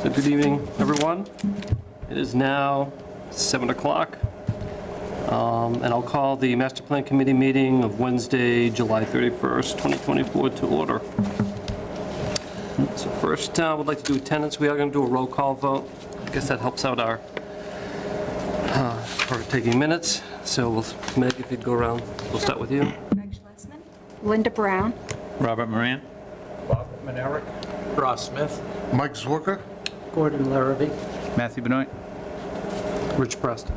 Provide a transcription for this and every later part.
So good evening, everyone. It is now 7 o'clock, and I'll call the Master Plan Committee meeting of Wednesday, July 31st, 2024 to order. So first, we'd like to do attendance. We are going to do a roll call vote. I guess that helps out our, for taking minutes. So Meg, if you'd go around, we'll start with you. Meg Schlesman. Linda Brown. Robert Moran. Bob Manerick. Ross Smith. Mike Zwicker. Gordon Larrabee. Matthew Benoit. Rich Preston.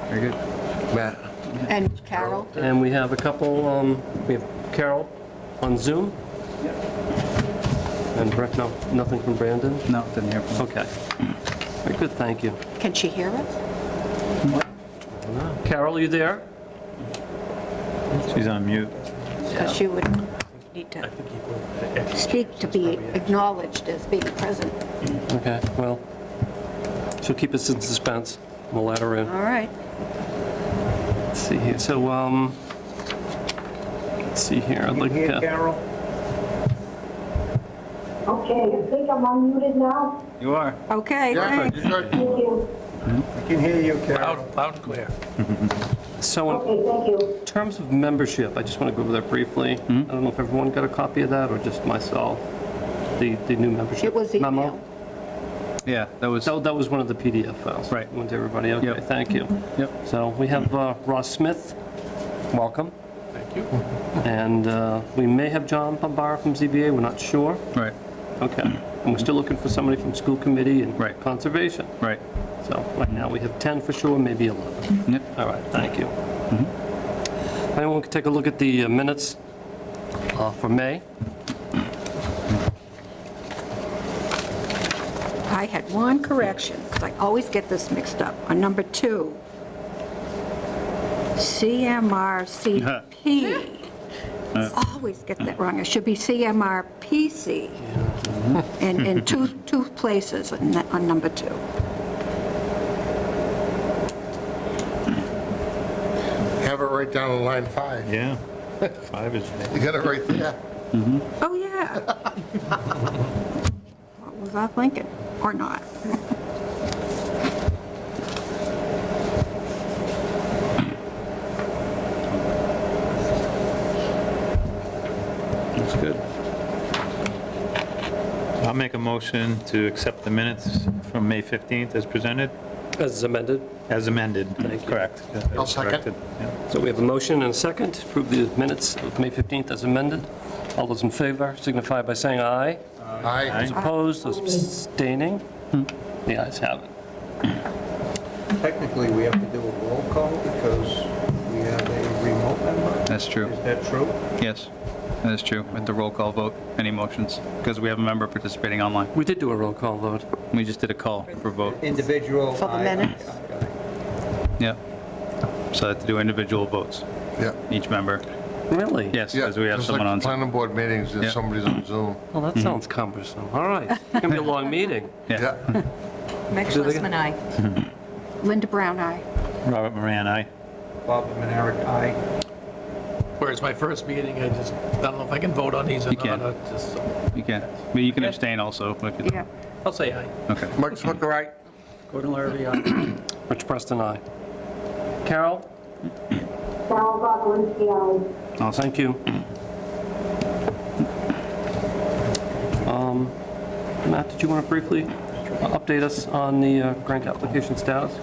Very good. Matt. And Carol. And we have a couple, we have Carol on Zoom. And no, nothing from Brandon? No, didn't hear from him. Okay. Very good, thank you. Can she hear us? Carol, are you there? She's on mute. Because she would need to speak to be acknowledged as being present. Okay, well, she'll keep us in suspense. We'll let her in. All right. Let's see here, so, let's see here, I'd like Here, to, Carol. Okay, I think I'm unmuted now. You are. Okay, Yeah, thanks. you good? Thank you. I can hear you, Carol. Loud and clear. so in Okay, thank you. terms of membership, I just want to go over that briefly. I don't know if everyone got a copy of that, or just myself, the new membership It was memo. emailed. Yeah, that was, So that was one of the PDF files. Right. Went to everybody, okay, Yep. thank you. Yep. So we have Ross Smith, welcome. Thank you. And we may have John Bombara from ZBA, we're not sure. right, Okay. And we're still looking for somebody from school committee and Right. conservation. right. So right now, we have 10 for sure, maybe 11. Yep. All right, thank you. Anyone can take a look at the minutes for May? I had one correction, because I always get this mixed up. On number 2, CMRCP. Always get that wrong. It should be CMRPC. In two places on number 2. Have it right down on line 5. Yeah. 5 is. You got it right there. Oh, yeah. What was I thinking? Or not? That's good. I'll make a motion to accept the minutes from May 15th as presented, As amended. as amended. Thank you. Correct. I'll second. Corrected, yeah. So we have a motion and a second to approve the minutes of May 15th as amended. All those in favor signify by saying aye. Aye. Those opposed, those abstaining? The ayes have it. Technically, we have to do a roll call because we have a remote member. That's true. Is that true? Yes, that is true. With the roll call vote, any motions, because we have a member participating online. We did do a roll call vote. We just did a call for vote. Individual. For the aye, minutes? aye, aye, aye. Yeah. So I have to do individual votes, Yeah. each member. Really? Yes, Yeah, because we have just someone like on. planning board meetings, Yeah. if somebody's on Zoom. Well, that sounds cumbersome. All right. It's going to be a long meeting. Yeah. Meg Do it again. Schlesman, aye. Linda Brown, aye. Robert Moran, aye. Bob Manerick, aye. Whereas my first meeting, I don't know if I can vote on these or You not. can. Just, You can, but you can abstain also. if you- Yeah. I'll say aye. Okay. Mike Zwicker, aye. Gordon Larrabee, aye. Rich Preston, aye. Carol? Carol Godwinski, aye. Awesome. Thank you. Matt, did you want to briefly update us on the grant application status?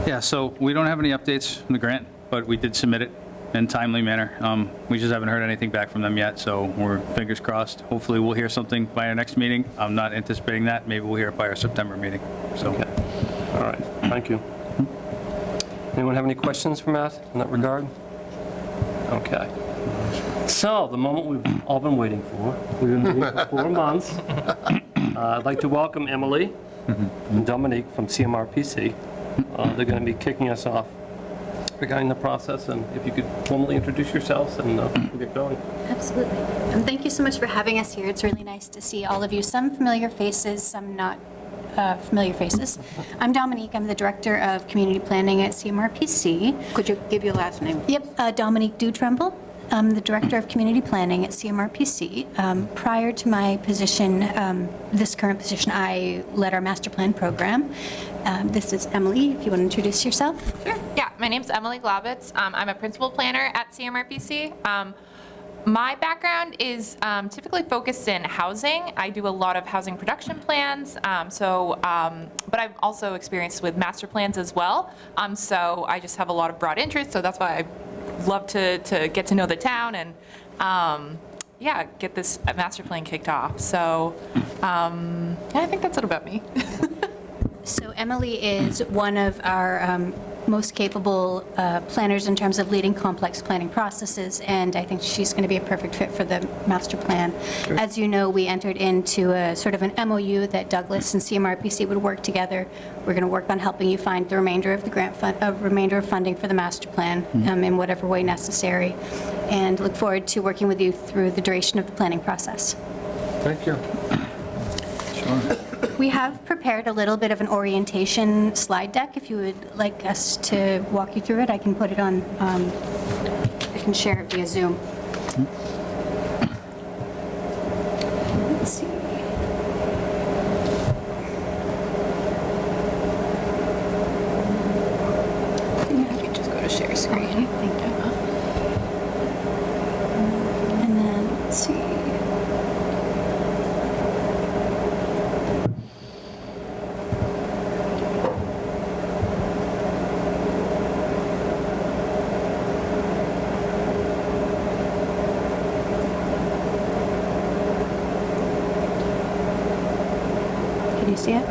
Yeah, so we don't have any updates from the grant, but we did submit it in timely manner. We just haven't heard anything back from them yet, so we're fingers crossed. Hopefully, we'll hear something by our next meeting. I'm not anticipating that. Maybe we'll hear it by our September meeting. So, Okay. All right, thank you. Anyone have any questions for Matt in that regard? Okay. So, the moment we've all been waiting for. We've been waiting for 4 months. I'd like to welcome Emily and Dominique from CMRPC. They're going to be kicking us off regarding the process, and if you could formally introduce yourselves, and we'll get going. Absolutely. And thank you so much for having us here. It's really nice to see all of you. Some familiar faces, some not familiar faces. I'm Dominique. I'm the Director of Community Planning at CMRPC. Could you give your last name? Yep, Dominique Dutremble. I'm the Director of Community Planning at CMRPC. Prior to my position, this current position, I led our master plan program. This is Emily, if you want to introduce yourself. Sure. Yeah, my name's Emily Globitz. I'm a principal planner at CMRPC. My background is typically focused in housing. I do a lot of housing production plans, but I've also experienced with master plans as well. So I just have a lot of broad interests, so that's why I love to get to know the town and, yeah, get this master plan kicked off. So, yeah, I think that's it about me. So Emily is one of our most capable planners in terms of leading complex planning processes, and I think she's going to be a perfect fit for the master plan. As you know, we entered into a sort of an MOU that Douglas and CMRPC would work together. We're going to work on helping you find the remainder of the grant remainder of funding for the master plan in whatever way necessary, and look forward to working with you through the duration of the planning process. Thank you. We have prepared a little bit of an orientation slide deck. If you would like us to walk you through it, I can put it on, I can share it via Zoom. Let's see. You can just go to share screen. Okay, thank you. And then, let's see. Can you see it?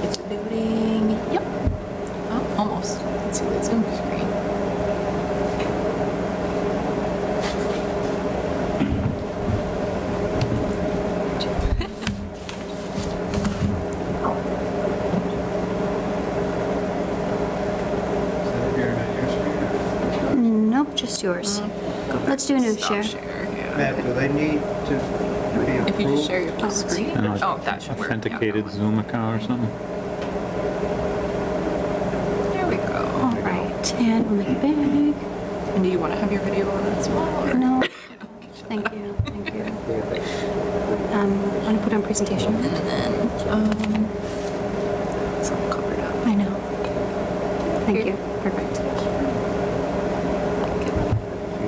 It's loading. Yep. Oh, almost. Let's see the Zoom screen. Nope, just yours. Let's do a new share. Matt, do they need to be approved? If you just share your screen. Oh, that should work. Yeah, Authenticated that one. Zoom account or something? There we go. All right, and we'll make it big. And do you want to have your video on as well? Or? No, thank you, thank you. Want to put on presentation? And then, it's all covered up. I know. Thank you, perfect.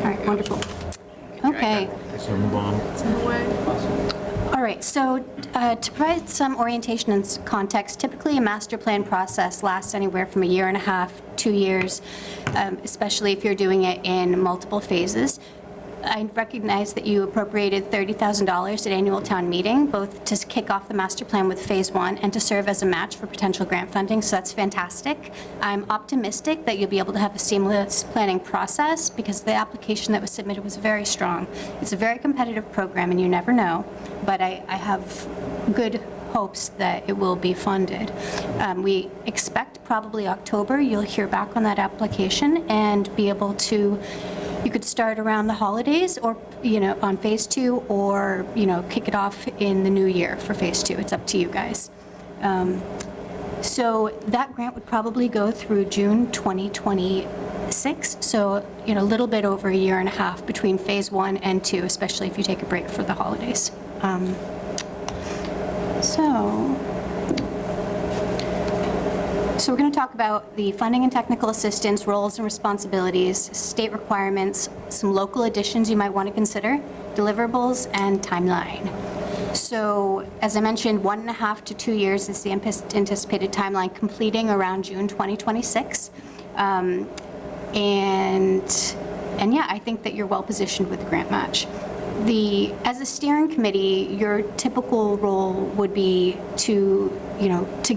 All right, wonderful. Okay. So move on. It's in the way. All right, so to provide some orientation and context, typically a master plan process lasts anywhere from 1.5 years, 2 years, especially if you're doing it in multiple phases. I recognize that you appropriated $30,000 at annual town meeting, both to kick off the master plan with phase 1 and to serve as a match for potential grant funding, so that's fantastic. I'm optimistic that you'll be able to have a seamless planning process because the application that was submitted was very strong. It's a very competitive program, and you never know, but I have good hopes that it will be funded. We expect probably October you'll hear back on that application and be able to, you could start around the holidays or, on phase 2 or, kick it off in the new year for phase 2. It's up to you guys. So that grant would probably go through June 2026. So, a little bit over 1.5 years between phase 1 and 2, especially if you take a break for the holidays. So we're going to talk about the funding and technical assistance, roles and responsibilities, state requirements, some local additions you might want to consider, deliverables, and timeline. So as I mentioned, 1.5 to 2 years is the anticipated timeline, completing around June 2026. And yeah, I think that you're well positioned with the grant match. As a steering committee, your typical role would be to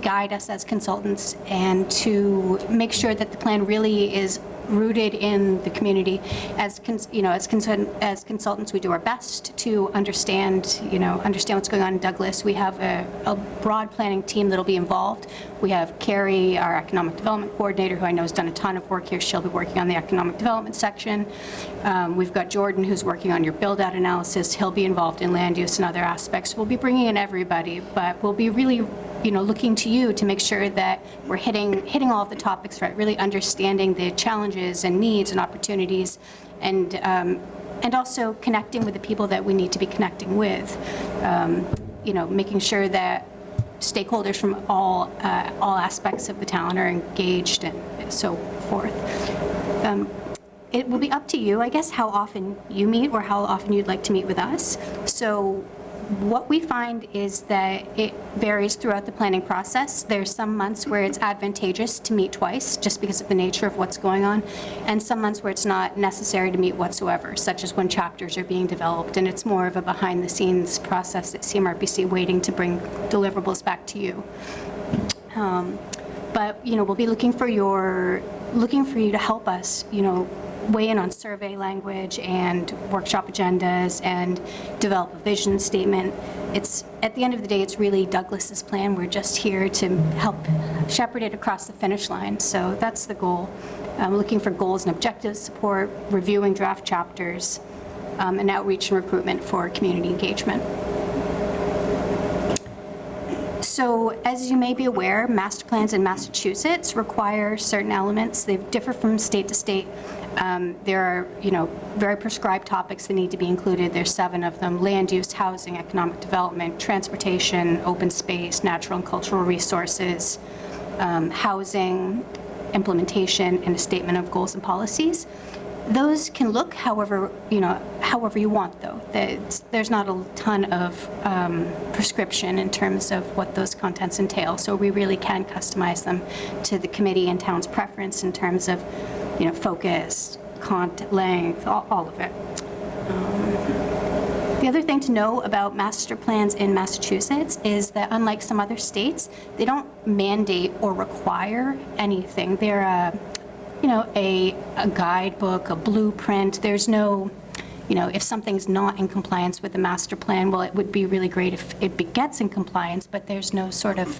guide us as consultants and to make sure that the plan really is rooted in the community. As consultants, we do our best to understand what's going on in Douglas. We have a broad planning team that'll be involved. We have Carrie, our economic development coordinator, who I know has done a ton of work here. She'll be working on the economic development section. We've got Jordan, who's working on your build-out analysis. He'll be involved in land use and other aspects. We'll be bringing in everybody, but we'll be really looking to you to make sure that we're hitting all of the topics right, really understanding the challenges and needs and opportunities and also connecting with the people that we need to be connecting with. Making sure that stakeholders from all aspects of the town are engaged and so forth. It will be up to you, I guess, how often you meet or how often you'd like to meet with us. So what we find is that it varies throughout the planning process. There's some months where it's advantageous to meet twice, just because of the nature of what's going on, and some months where it's not necessary to meet whatsoever, such as when chapters are being developed, and it's more of a behind-the-scenes process at CMRPC waiting to bring deliverables back to you. But, we'll be looking for you to help us, weigh in on survey language and workshop agendas and develop a vision statement. At the end of the day, it's really Douglas's plan. We're just here to help shepherd it across the finish line. So that's the goal. Looking for goals and objectives support, reviewing draft chapters, and outreach and recruitment for community engagement. So as you may be aware, master plans in Massachusetts require certain elements. They differ from state to state. There are, very prescribed topics that need to be included. There's 7 of them: land use, housing, economic development, transportation, open space, natural and cultural resources, housing, implementation, and a statement of goals and policies. Those can look however you want, though. There's not a ton of prescription in terms of what those contents entail, so we really can customize them to the committee and town's preference in terms of, focus, content, length, all of it. The other thing to know about master plans in Massachusetts is that, unlike some other states, they don't mandate or require anything. They're a guidebook, a blueprint. There's no, if something's not in compliance with the master plan, well, it would be really great if it gets in compliance, but there's no sort of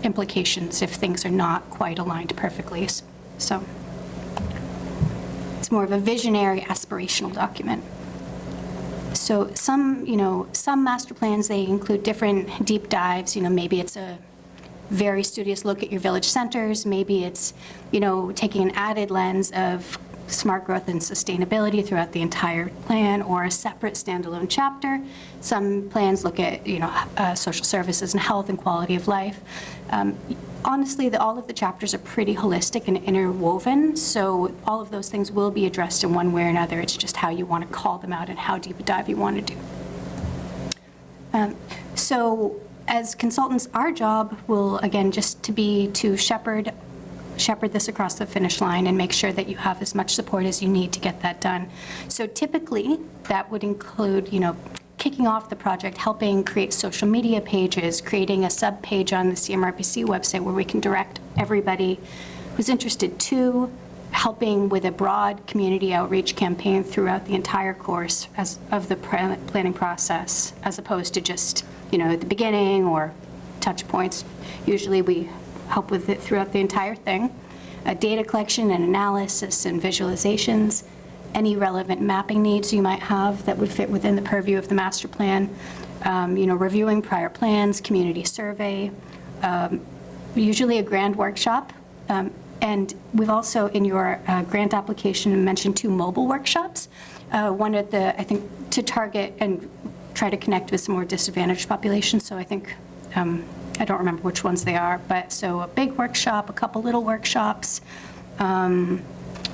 implications if things are not quite aligned perfectly. So it's more of a visionary, aspirational document. So some master plans, they include different deep dives. Maybe it's a very studious look at your village centers. Maybe it's, taking an added lens of smart growth and sustainability throughout the entire plan, or a separate standalone chapter. Some plans look at, social services and health and quality of life. Honestly, all of the chapters are pretty holistic and interwoven, so all of those things will be addressed in one way or another. It's just how you want to call them out and how deep a dive you want to do. So as consultants, our job will, again, just to shepherd this across the finish line and make sure that you have as much support as you need to get that done. So typically, that would include, kicking off the project, helping create social media pages, creating a sub-page on the CMRPC website where we can direct everybody who's interested to, helping with a broad community outreach campaign throughout the entire course of the planning process, as opposed to just, at the beginning or touch points. Usually we help with it throughout the entire thing. Data collection and analysis and visualizations, any relevant mapping needs you might have that would fit within the purview of the master plan, reviewing prior plans, community survey, usually a grand workshop. And we've also, in your grant application, mentioned 2 mobile workshops. One at I think, to target and try to connect with some more disadvantaged populations. So I think, I don't remember which ones they are, but so a big workshop, a couple little workshops,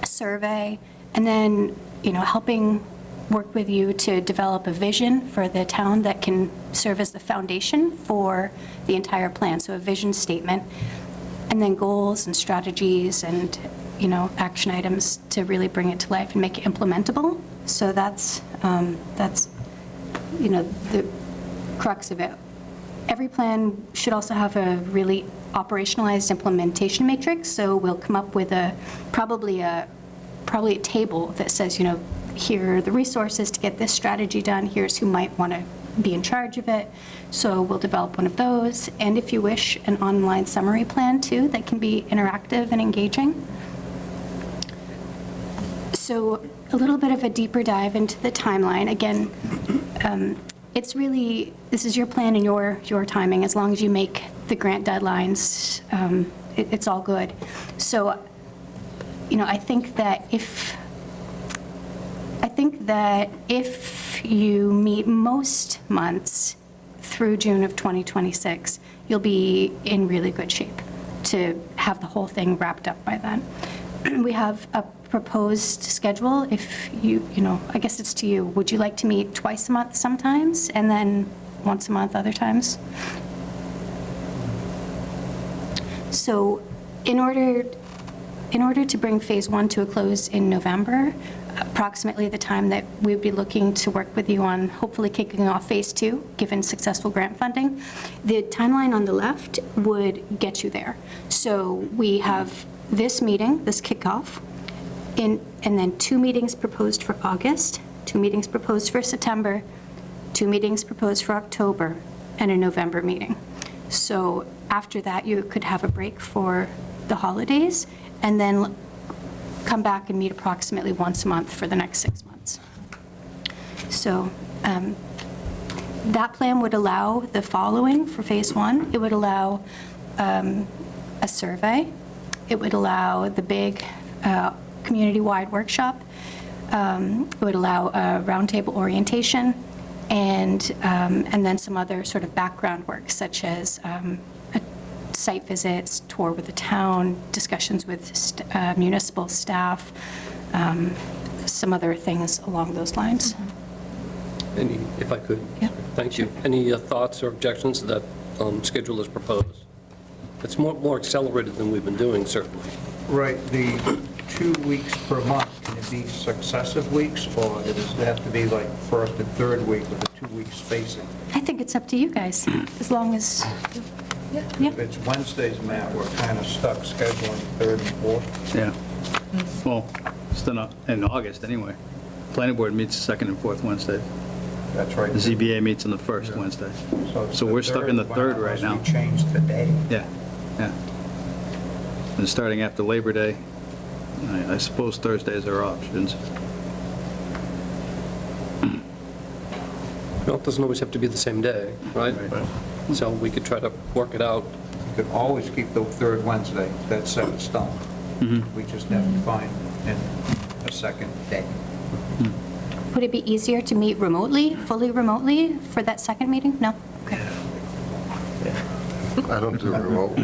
survey, and then, helping work with you to develop a vision for the town that can serve as the foundation for the entire plan. So a vision statement, and then goals and strategies and, action items to really bring it to life and make it implementable. So that's the crux of it. Every plan should also have a really operationalized implementation matrix, so we'll come up with probably a table that says, here are the resources to get this strategy done, here's who might want to be in charge of it. So we'll develop one of those, and if you wish, an online summary plan too that can be interactive and engaging. So a little bit of a deeper dive into the timeline. Again, this is your plan and your timing. As long as you make the grant deadlines, it's all good. So I think that if you meet most months through June of 2026, you'll be in really good shape to have the whole thing wrapped up by then. We have a proposed schedule. If I guess it's to you. Would you like to meet twice a month sometimes and then once a month other times? So in order to bring Phase 1 to a close in November, approximately the time that we'd be looking to work with you on hopefully kicking off Phase 2, given successful grant funding, the timeline on the left would get you there. So we have this meeting, this kickoff, and then 2 meetings proposed for August, 2 meetings proposed for September, 2 meetings proposed for October, and a November meeting. So after that, you could have a break for the holidays, and then come back and meet approximately once a month for the next 6 months. So that plan would allow the following for Phase 1. It would allow a survey. It would allow the big community-wide workshop. It would allow a roundtable orientation, and then some other sort of background work, such as site visits, tour with the town, discussions with municipal staff, some other things along those lines. If I could? Yeah. Thank you. Any thoughts or objections to that schedule as proposed? It's more accelerated than we've been doing, certainly. Right, the 2 weeks per month, can it be successive weeks, or does it have to be like first and third week with a 2-week spacing? I think it's up to you guys, as long as, yeah. If it's Wednesdays, Matt, we're kind of stuck scheduling third and fourth. Yeah. Well, still not in August anyway. Planning board meets the second and fourth Wednesday. That's right. The ZBA meets on the first Wednesday. it's So the we're stuck in the third right unless now. we change today. Yeah, yeah. And starting after Labor Day, I suppose Thursdays are options. Well, it doesn't always have to be the same day, right? So we could try to work it out. You could always keep the third Wednesday, that's set in stone. We just have to find a second day. Would it be easier to meet remotely, fully remotely, for that second meeting? No? Okay. I don't do remote.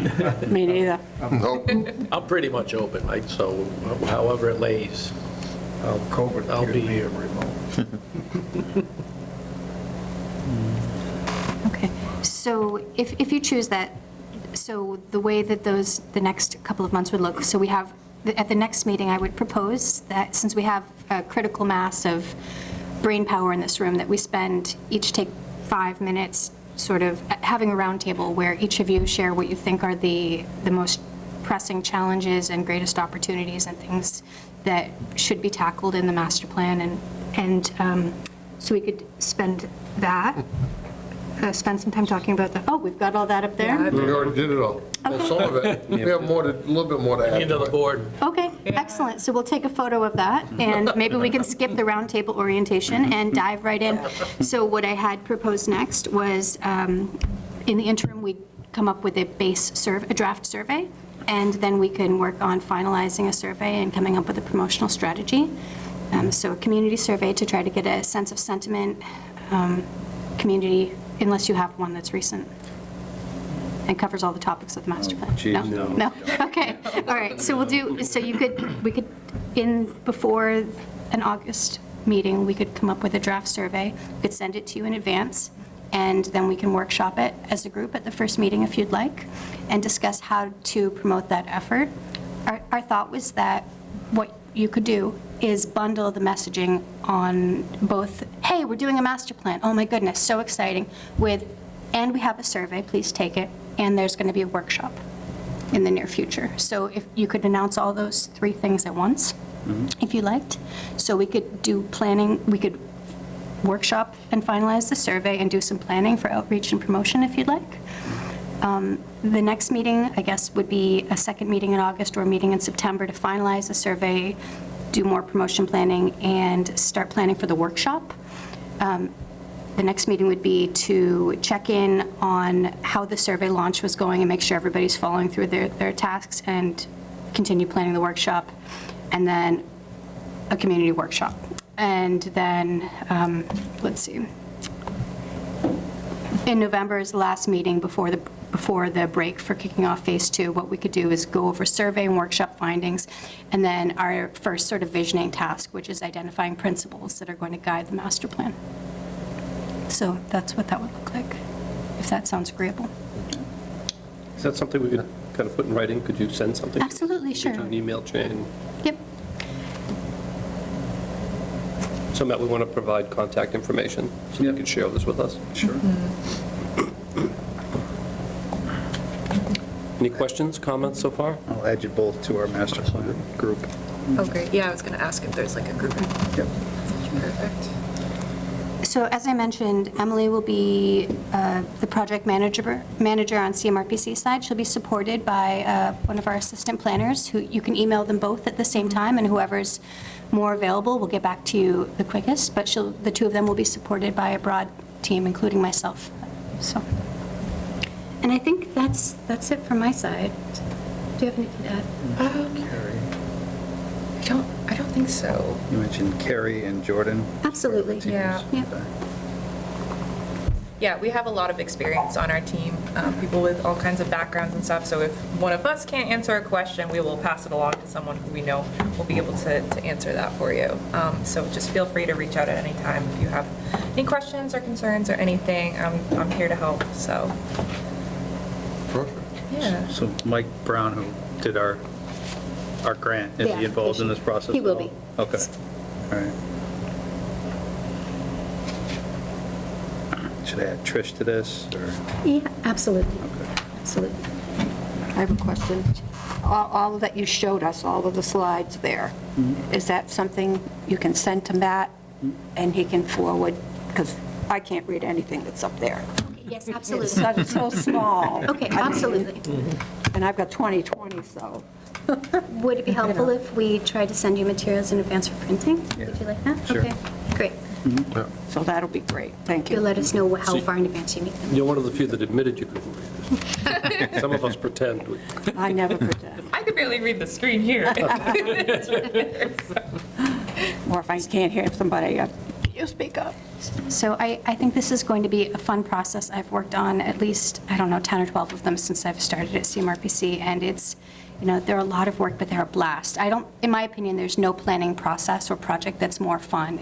Me neither. Nope. I'm pretty much open, so however it lays, COVID I'll be here. remote. Okay, so if you choose that, so the way that the next couple of months would look, so we have, at the next meeting, I would propose that since we have a critical mass of brain power in this room, that we each take 5 minutes sort of having a roundtable where each of you share what you think are the most pressing challenges and greatest opportunities and things that should be tackled in the master plan. And so we could spend some time talking about that. Oh, we've got all that up there? We already did it all. Well, some of it. We have a little bit more to add. Into the board. Okay, excellent. So we'll take a photo of that, and maybe we can skip the roundtable orientation and dive right in. So what I had proposed next was, in the interim, we'd come up with a draft survey, and then we can work on finalizing a survey and coming up with a promotional strategy. So a community survey to try to get a sense of sentiment, community, unless you have one that's recent and covers all the topics of the master plan. No? Okay, all right, so we could, before an August meeting, we could come up with a draft survey, we could send it to you in advance, and then we can workshop it as a group at the first meeting if you'd like, and discuss how to promote that effort. Our thought was that what you could do is bundle the messaging on both, hey, we're doing a master plan, oh my goodness, so exciting, and we have a survey, please take it, and there's going to be a workshop in the near future. So if you could announce all those 3 things at once, if you liked. So we could do planning, we could workshop and finalize the survey and do some planning for outreach and promotion if you'd like. The next meeting, I guess, would be a second meeting in August or a meeting in September to finalize the survey, do more promotion planning, and start planning for the workshop. The next meeting would be to check in on how the survey launch was going and make sure everybody's following through their tasks, and continue planning the workshop. and then a community workshop. And then, let's see, in November is the last meeting before the break for kicking off Phase 2. What we could do is go over survey and workshop findings, and then our first sort of visioning task, which is identifying principles that are going to guide the master plan. So that's what that would look like, if that sounds agreeable. Is that something we could kind of put in writing? Could you send something? Absolutely, sure. Get you an email chain? Yep. So Matt, we want to provide contact information, so you can share this with us. Sure. Any questions, comments so far? I'll add you both to our master plan group. Oh, great. Yeah, I was going to ask if there's like a group. Yep. Perfect. So as I mentioned, Emily will be the project manager on CMRPC side. She'll be supported by one of our assistant planners, who you can email them both at the same time, and whoever's more available will get back to you the quickest. But the two of them will be supported by a broad team, including myself. So, and I think that's it from my side. Do you have anything to add? Carrie, I don't think so. you mentioned Carrie and Jordan. Absolutely. Yeah. Yeah. Yeah, we have a lot of experience on our team, people with all kinds of backgrounds and stuff. So if one of us can't answer a question, we will pass it along to someone who we know will be able to answer that for you. So just feel free to reach out at any time if you have any questions or concerns or anything. I'm here to help, so, Perfect. yeah. So Mike Brown, who did our grant, is Yeah, he involved in this process? he will at all? be. Okay, all right. Should I add Trish to this, or? Yeah, absolutely. Absolutely. I have a question. All that you showed us, all of the slides there, is that something you can send to Matt and he can forward? Because I can't read anything that's up there. Yes, It's absolutely. so small. Okay, absolutely. And I've got 20/20, so. Would it be helpful if we tried to send you materials in advance for printing? Yeah. Would you like that? Sure. Okay, great. So that'll be great. Thank You'll you. let us know how far in advance you need them. You're one of the few that admitted you couldn't read it. Some of us pretend. I never pretend. I could barely read the screen here. Or if I can't hear somebody, you speak up. So I think this is going to be a fun process. I've worked on at least, 10 or 12 of them since I've started at CMRPC, and it's, they're a lot of work, but they're a blast. In my opinion, there's no planning process or project that's more fun.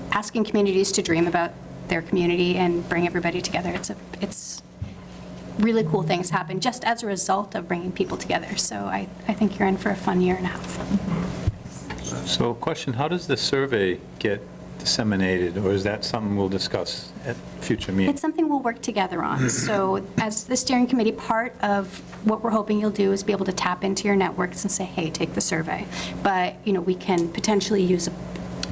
Asking communities to dream about their community and bring everybody together. It's really cool things happen just as a result of bringing people together. So I think you're in for a fun year and a half. So question, how does the survey get disseminated, or is that something we'll discuss at future meetings? It's something we'll work together on. So as the steering committee, part of what we're hoping you'll do is be able to tap into your networks and say, hey, take the survey. But, we can potentially use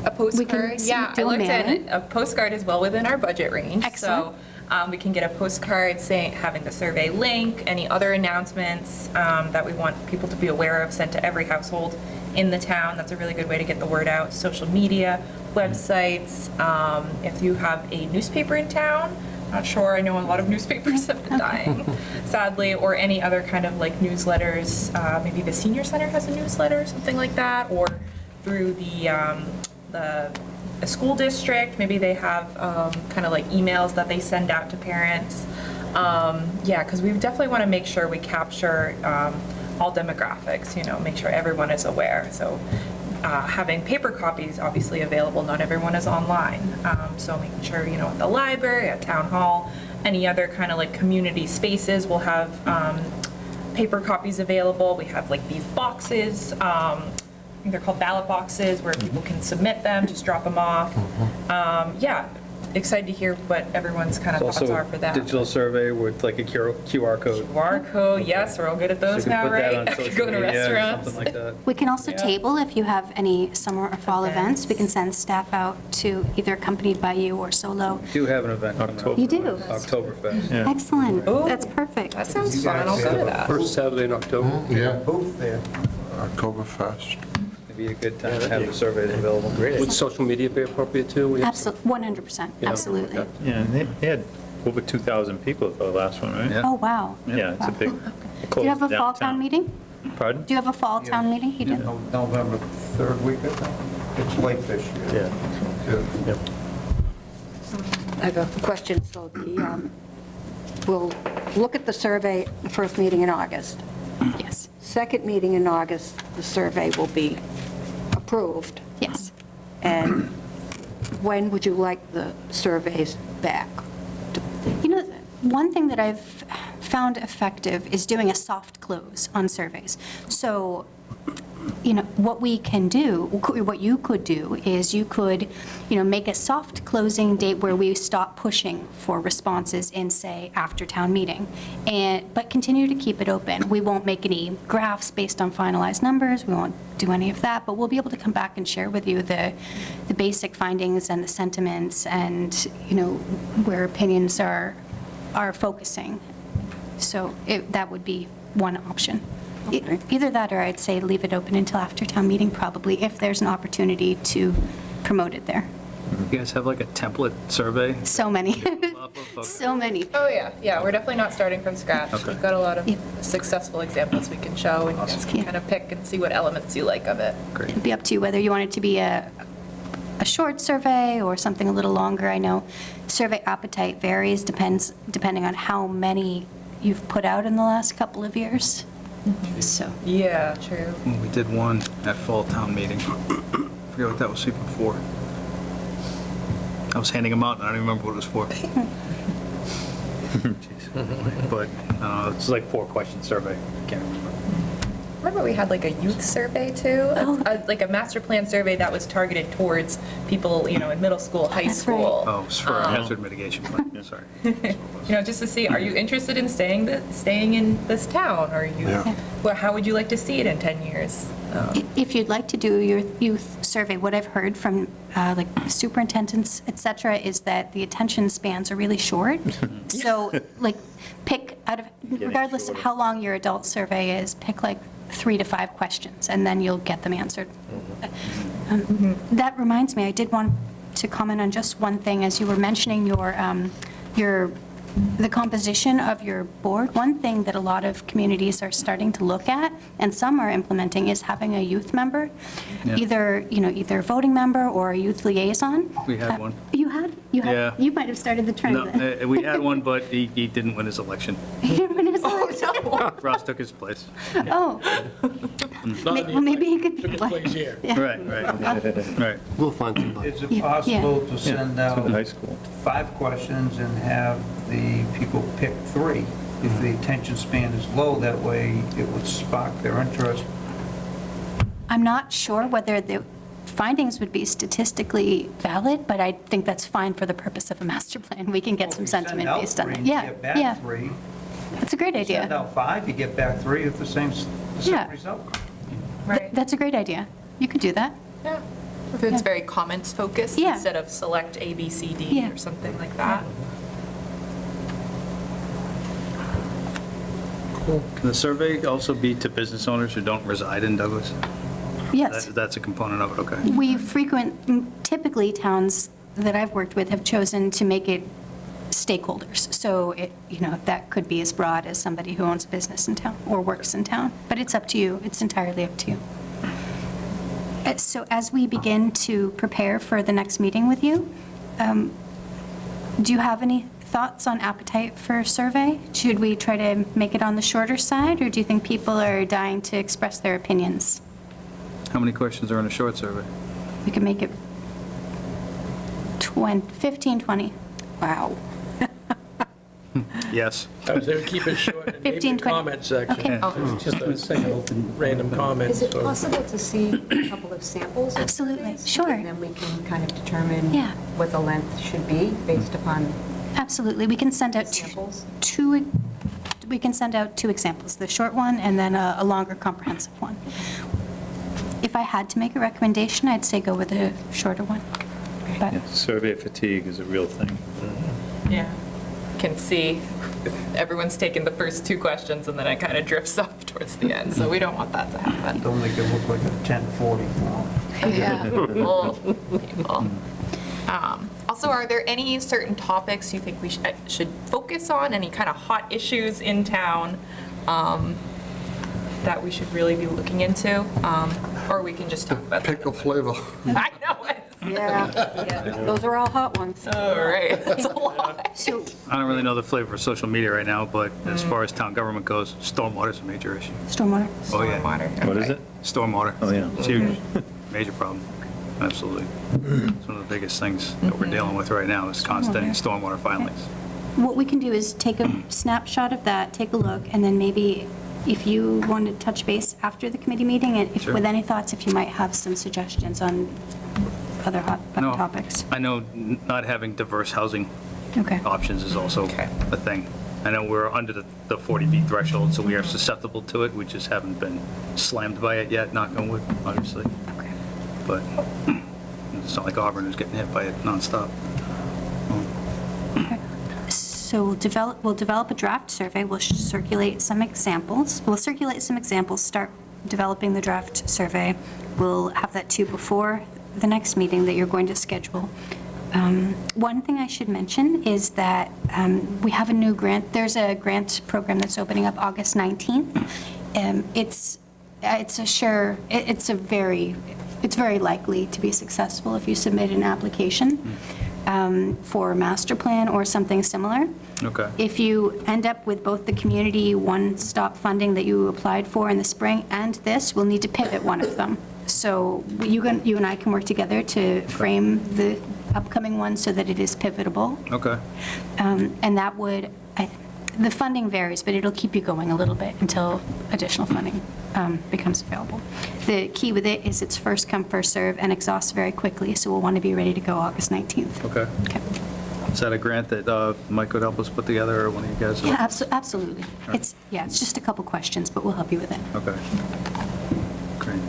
A postcard, yeah, I do a looked mailing. at a postcard is well within our budget range. Excellent. So we can get a postcard saying, having the survey link, any other announcements that we want people to be aware of sent to every household in the town. That's a really good way to get the word out. Social media, websites, if you have a newspaper in town, not sure, I know a lot of newspapers have been dying, sadly, or any other kind of like newsletters. Maybe the senior center has a newsletter, something like that, or through the school district, maybe they have kind of like emails that they send out to parents. Yeah, because we definitely want to make sure we capture all demographics, make sure everyone is aware. So having paper copies obviously available, not everyone is online. So making sure, at the library, at town hall, any other kind of like community spaces will have paper copies available. We have like these boxes, I think they're called ballot boxes, where people can submit them, just drop them off. Yeah, excited to hear what everyone's kind of It's thoughts also are for that. digital survey with like a QR code. QR code, yes, we're all good at So you those can now, put that right? on social Go to media or restaurants. Something like that. We can also Yeah. table if you have any summer or fall events. We can send staff out to either accompanied by you or solo. We do have an event coming up. You do? Oktoberfest. Yeah. Excellent. Ooh. That's perfect. That sounds fun, I'll go to that. First Saturday in October. Yeah, Booth there. Oktoberfest. It'd be a good time to have the surveys available. Would social media be appropriate too? We have some- Absolutely, 100%, Yeah. absolutely. Okay. Yeah, and they had over 2,000 people at the last one, right? Yeah. Oh, wow. Yeah, it's a big. Do you have a fall town meeting? Pardon? Do you have a fall town meeting? You do? November 3rd week, I think. It's late this year. Yeah. I have a question. So we'll look at the survey, the first meeting in August. Yes, Second meeting in August, the survey will be approved. yes. And when would you like the surveys back? You know, one thing that I've found effective is doing a soft close on surveys. So, you know, what we can do, what you could do is you could, you know, make a soft closing date where we stop pushing for responses in, say, after town meeting, but continue to keep it open. We won't make any graphs based on finalized numbers, we won't do any of that, but we'll be able to come back and share with you the basic findings and the sentiments and, you know, where opinions are focusing. So that would be one option. Okay. Either that, or I'd say leave it open until after town meeting, probably, if there's an opportunity to promote it there. You guys have like a template survey? So many, Okay. so many. Oh, yeah, we're definitely not starting from scratch. Okay. We've got a lot of Yeah. successful examples we can show, and you guys can Yeah. kind of pick and see what elements you like of it. It'd be up to you whether you want it to be a short survey or something a little longer. I know survey appetite varies, depending on how many you've put out in the last couple of years. So, Yeah, true. We did one at fall town meeting. I forget what that was even for. I was handing them out, and I don't even remember what it was for. But it's like 4-question survey. Can't remember. Remember we had like a youth survey too? Like a master plan survey that was targeted towards people, you know, in middle school, high That's right. school. Oh, it's for hazard mitigation plan, sorry. You know, just to see, are you interested in staying in this town? Or well, how would you like to see it in 10 years? if you'd like to do your youth survey, what I've heard from like superintendents, et cetera, is that the attention spans are really short. So like pick out of, regardless of how long your adult survey is, pick like 3 to 5 questions, and then you'll get them answered. That reminds me, I did want to comment on just one thing. As you were mentioning the composition of your board, one thing that a lot of communities are starting to look at, and some are implementing, is having a youth member, either a voting member or a youth liaison. We had one. You had? Yeah. You might have started the trend then. No, we had one, but he didn't win his election. He didn't win his election. Ross took his place. Oh. Well, maybe he could. Took his place here. Yeah. Right. We'll find somebody. Is it possible to send out High school. 5 questions and have the people pick 3? If the attention span is low, that way it would spark their interest. I'm not sure whether the findings would be statistically valid, but I think that's fine for the purpose of a master plan. We can get some sentiment based on it. You Yeah, get back yeah. 3. That's a great Send idea. out 5, you get back 3 with the same Yeah. result. Right. That's a great idea. You could do that. Yeah. If it's very comments focused Yeah. instead of select A, B, C, D Yeah. or something like that. Can the survey also be to business owners who don't reside in Douglas? Yes. That's a component of it, okay. We typically towns that I've worked with have chosen to make it stakeholders. So that could be as broad as somebody who owns a business in town or works in town. But it's up to you. It's entirely up to you. So as we begin to prepare for the next meeting with you, do you have any thoughts on appetite for a survey? Should we try to make it on the shorter side, or do you think people are dying to express their opinions? How many questions are in a short survey? We could make it 15, 20. Wow. Yes. I was there to keep it short and maybe 15, the 20. comment section. Okay. It's just a random comments. Is it or- possible to see a couple of samples? of Absolutely, surveys? sure. And then we can kind of determine Yeah. what the length should be based upon Absolutely. We can send out samples? two examples, the short one and then a longer comprehensive one. If I had to make a recommendation, I'd say go with the shorter one. But Yeah, survey fatigue is a real thing. Yeah. Can see everyone's taken the first 2 questions and then it kind of drifts off towards the end. So we don't want that to happen. Don't make it look like a 1040 form. Yeah. People. Also, are there any certain topics you think we should focus on? Any kind of hot issues in town? that we should really be looking into, or we can just talk about that. Pickle flavor. I know it. Yeah, those are all hot ones. All right, that's a lot. So, I don't really know the flavor of social media right now, but as far as town government goes, stormwater's a major issue. stormwater. Oh, yeah. Stormwater. What is it? Stormwater. Oh, yeah. It's huge, major problem, absolutely. It's one of the biggest things that we're dealing with right now is constant stormwater filings. What we can do is take a snapshot of that, take a look, and then maybe if you want to touch base after the committee meeting, and if Sure. with any thoughts, if you might have some suggestions on other hot button No, topics. I know not having diverse housing Okay. options is also Okay. a thing. I know we're under the 40B threshold, so we are susceptible to it. We just haven't been slammed by it yet, knock on wood, obviously. Okay. But it's not like Auburn is getting hit by it nonstop. So we'll develop a draft survey, we'll circulate some examples. We'll circulate some examples, start developing the draft survey. We'll have that to you before the next meeting that you're going to schedule. One thing I should mention is that we have a new grant, there's a grant program that's opening up August 19th. It's very likely to be successful if you submit an application for a master plan or something similar. Okay. If you end up with both the community one-stop funding that you applied for in the spring and this, we'll need to pivot one of them. So you and I can work together to frame the upcoming one so that it is pivotable. Okay. And that would, the funding varies, but it'll keep you going a little bit until additional funding becomes available. The key with it is it's first come, first serve, and exhausts very quickly, so we'll want to be ready to go August 19th. Okay. Okay. Is that a grant that Mike could help us put together, or one of you guys? Yeah, absolutely. It's just a couple questions, but we'll help you with it. Okay. Great.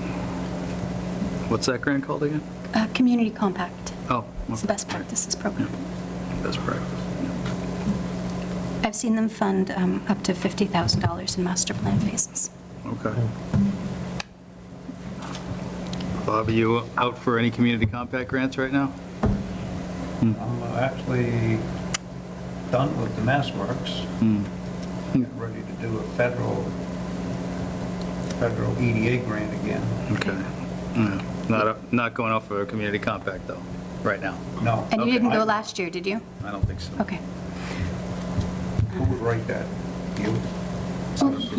What's that grant called again? Community Compact. Oh. It's the best practices program. Best practice. I've seen them fund up to $50,000 in master plan phases. Okay. Bob, are you out for any community compact grants right now? I'm actually done with the MassWorks. Getting ready to do a federal EDA grant again. Okay. Not going out for a community compact, though, right now? No. And you Okay. didn't go last year, did you? I don't think so. Okay. Who would write that? You?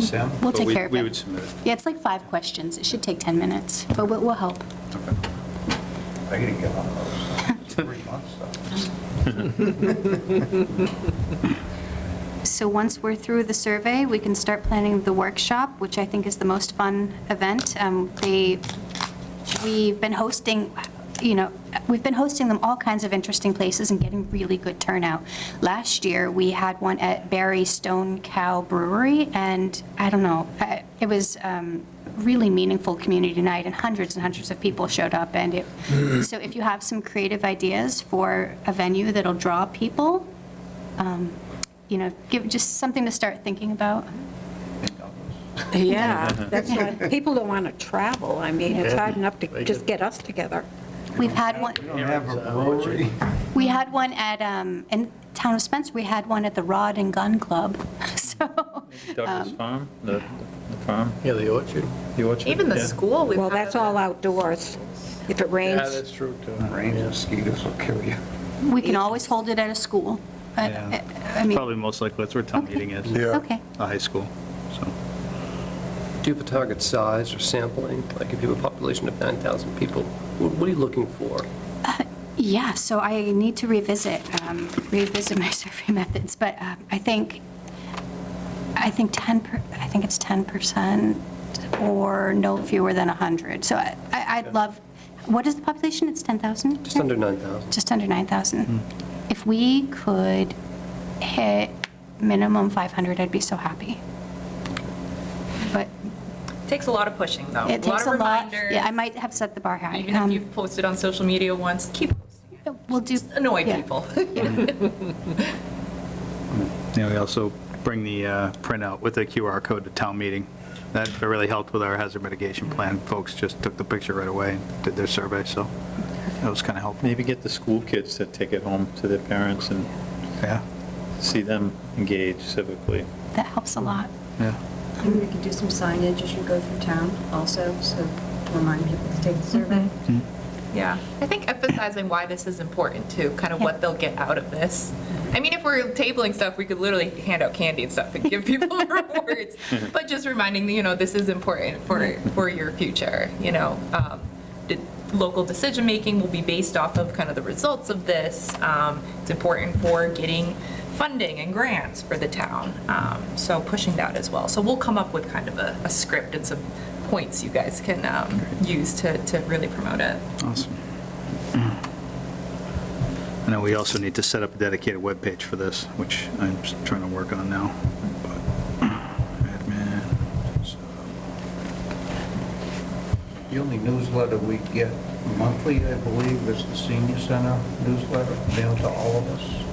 Sam? We'll But take we- care of We it. would submit it. Yeah, it's like 5 questions. It should take 10 minutes, but we'll help. Okay. I gotta get on those. 3 months, though. So once we're through the survey, we can start planning the workshop, which I think is the most fun event. We've been hosting them all kinds of interesting places and getting really good turnout. Last year, we had one at Barry Stone Cow Brewery, and I don't know, it was really meaningful community night, and hundreds of people showed up. And so if you have some creative ideas for a venue that'll draw people, give just something to start thinking about. Yeah, that's why people don't want to travel. I mean, it's hard enough to just get us together. We've had one. We don't have a brewery. We had one at, in town of Spencer, we had one at the Rod and Gun Club, so. Douglas Farm, the farm, Yeah, the orchard. the orchard? Even the Yeah. school, we've Well, had that's all outdoors. If it Yeah, rains, that's true, too. Rain, mosquitoes will kill you. We can always hold it at a school. Yeah. I mean, Probably most likely, that's where town Okay. meeting is, Yeah. okay. a high school, so. Do you have a target size or sampling? Like if you have a population of 9,000 people, what are you looking for? Yeah, so I need to revisit my survey methods, but I think it's 10% or no fewer than 100. So I'd love, what is the population? It's 10,000? Just under 9,000. Just under 9,000. If we could hit minimum 500, I'd be so happy. But Takes a lot of pushing, though. it takes a of lot. reminders. Yeah, I might have set the bar high. Even if you've posted on social media once, keep posting it. We'll do. Annoy yeah. people. Yeah, we also bring the printout with the QR code to town meeting. That really helped with our hazard mitigation plan. Folks just took the picture right away and did their survey, so that was kind of helpful. Maybe get the school kids to take it home to their parents and Yeah, see them engage civically. That helps a lot. yeah. Maybe we could do some signage as you go through town also, so to remind people to take the survey. Yeah, I think emphasizing why this is important too, kind of what they'll get out of this. I mean, if we're tabling stuff, we could literally hand out candy and stuff and give people rewards. But just reminding them, this is important for your future, Local decision-making will be based off of kind of the results of this. It's important for getting funding and grants for the town, so pushing that as well. So we'll come up with kind of a script and some points you guys can use to really promote it. Awesome. I know we also need to set up a dedicated webpage for this, which I'm just trying to work on now. But, admin, so. The only newsletter we get monthly, I believe, is the Senior Center newsletter, mailed to all of us.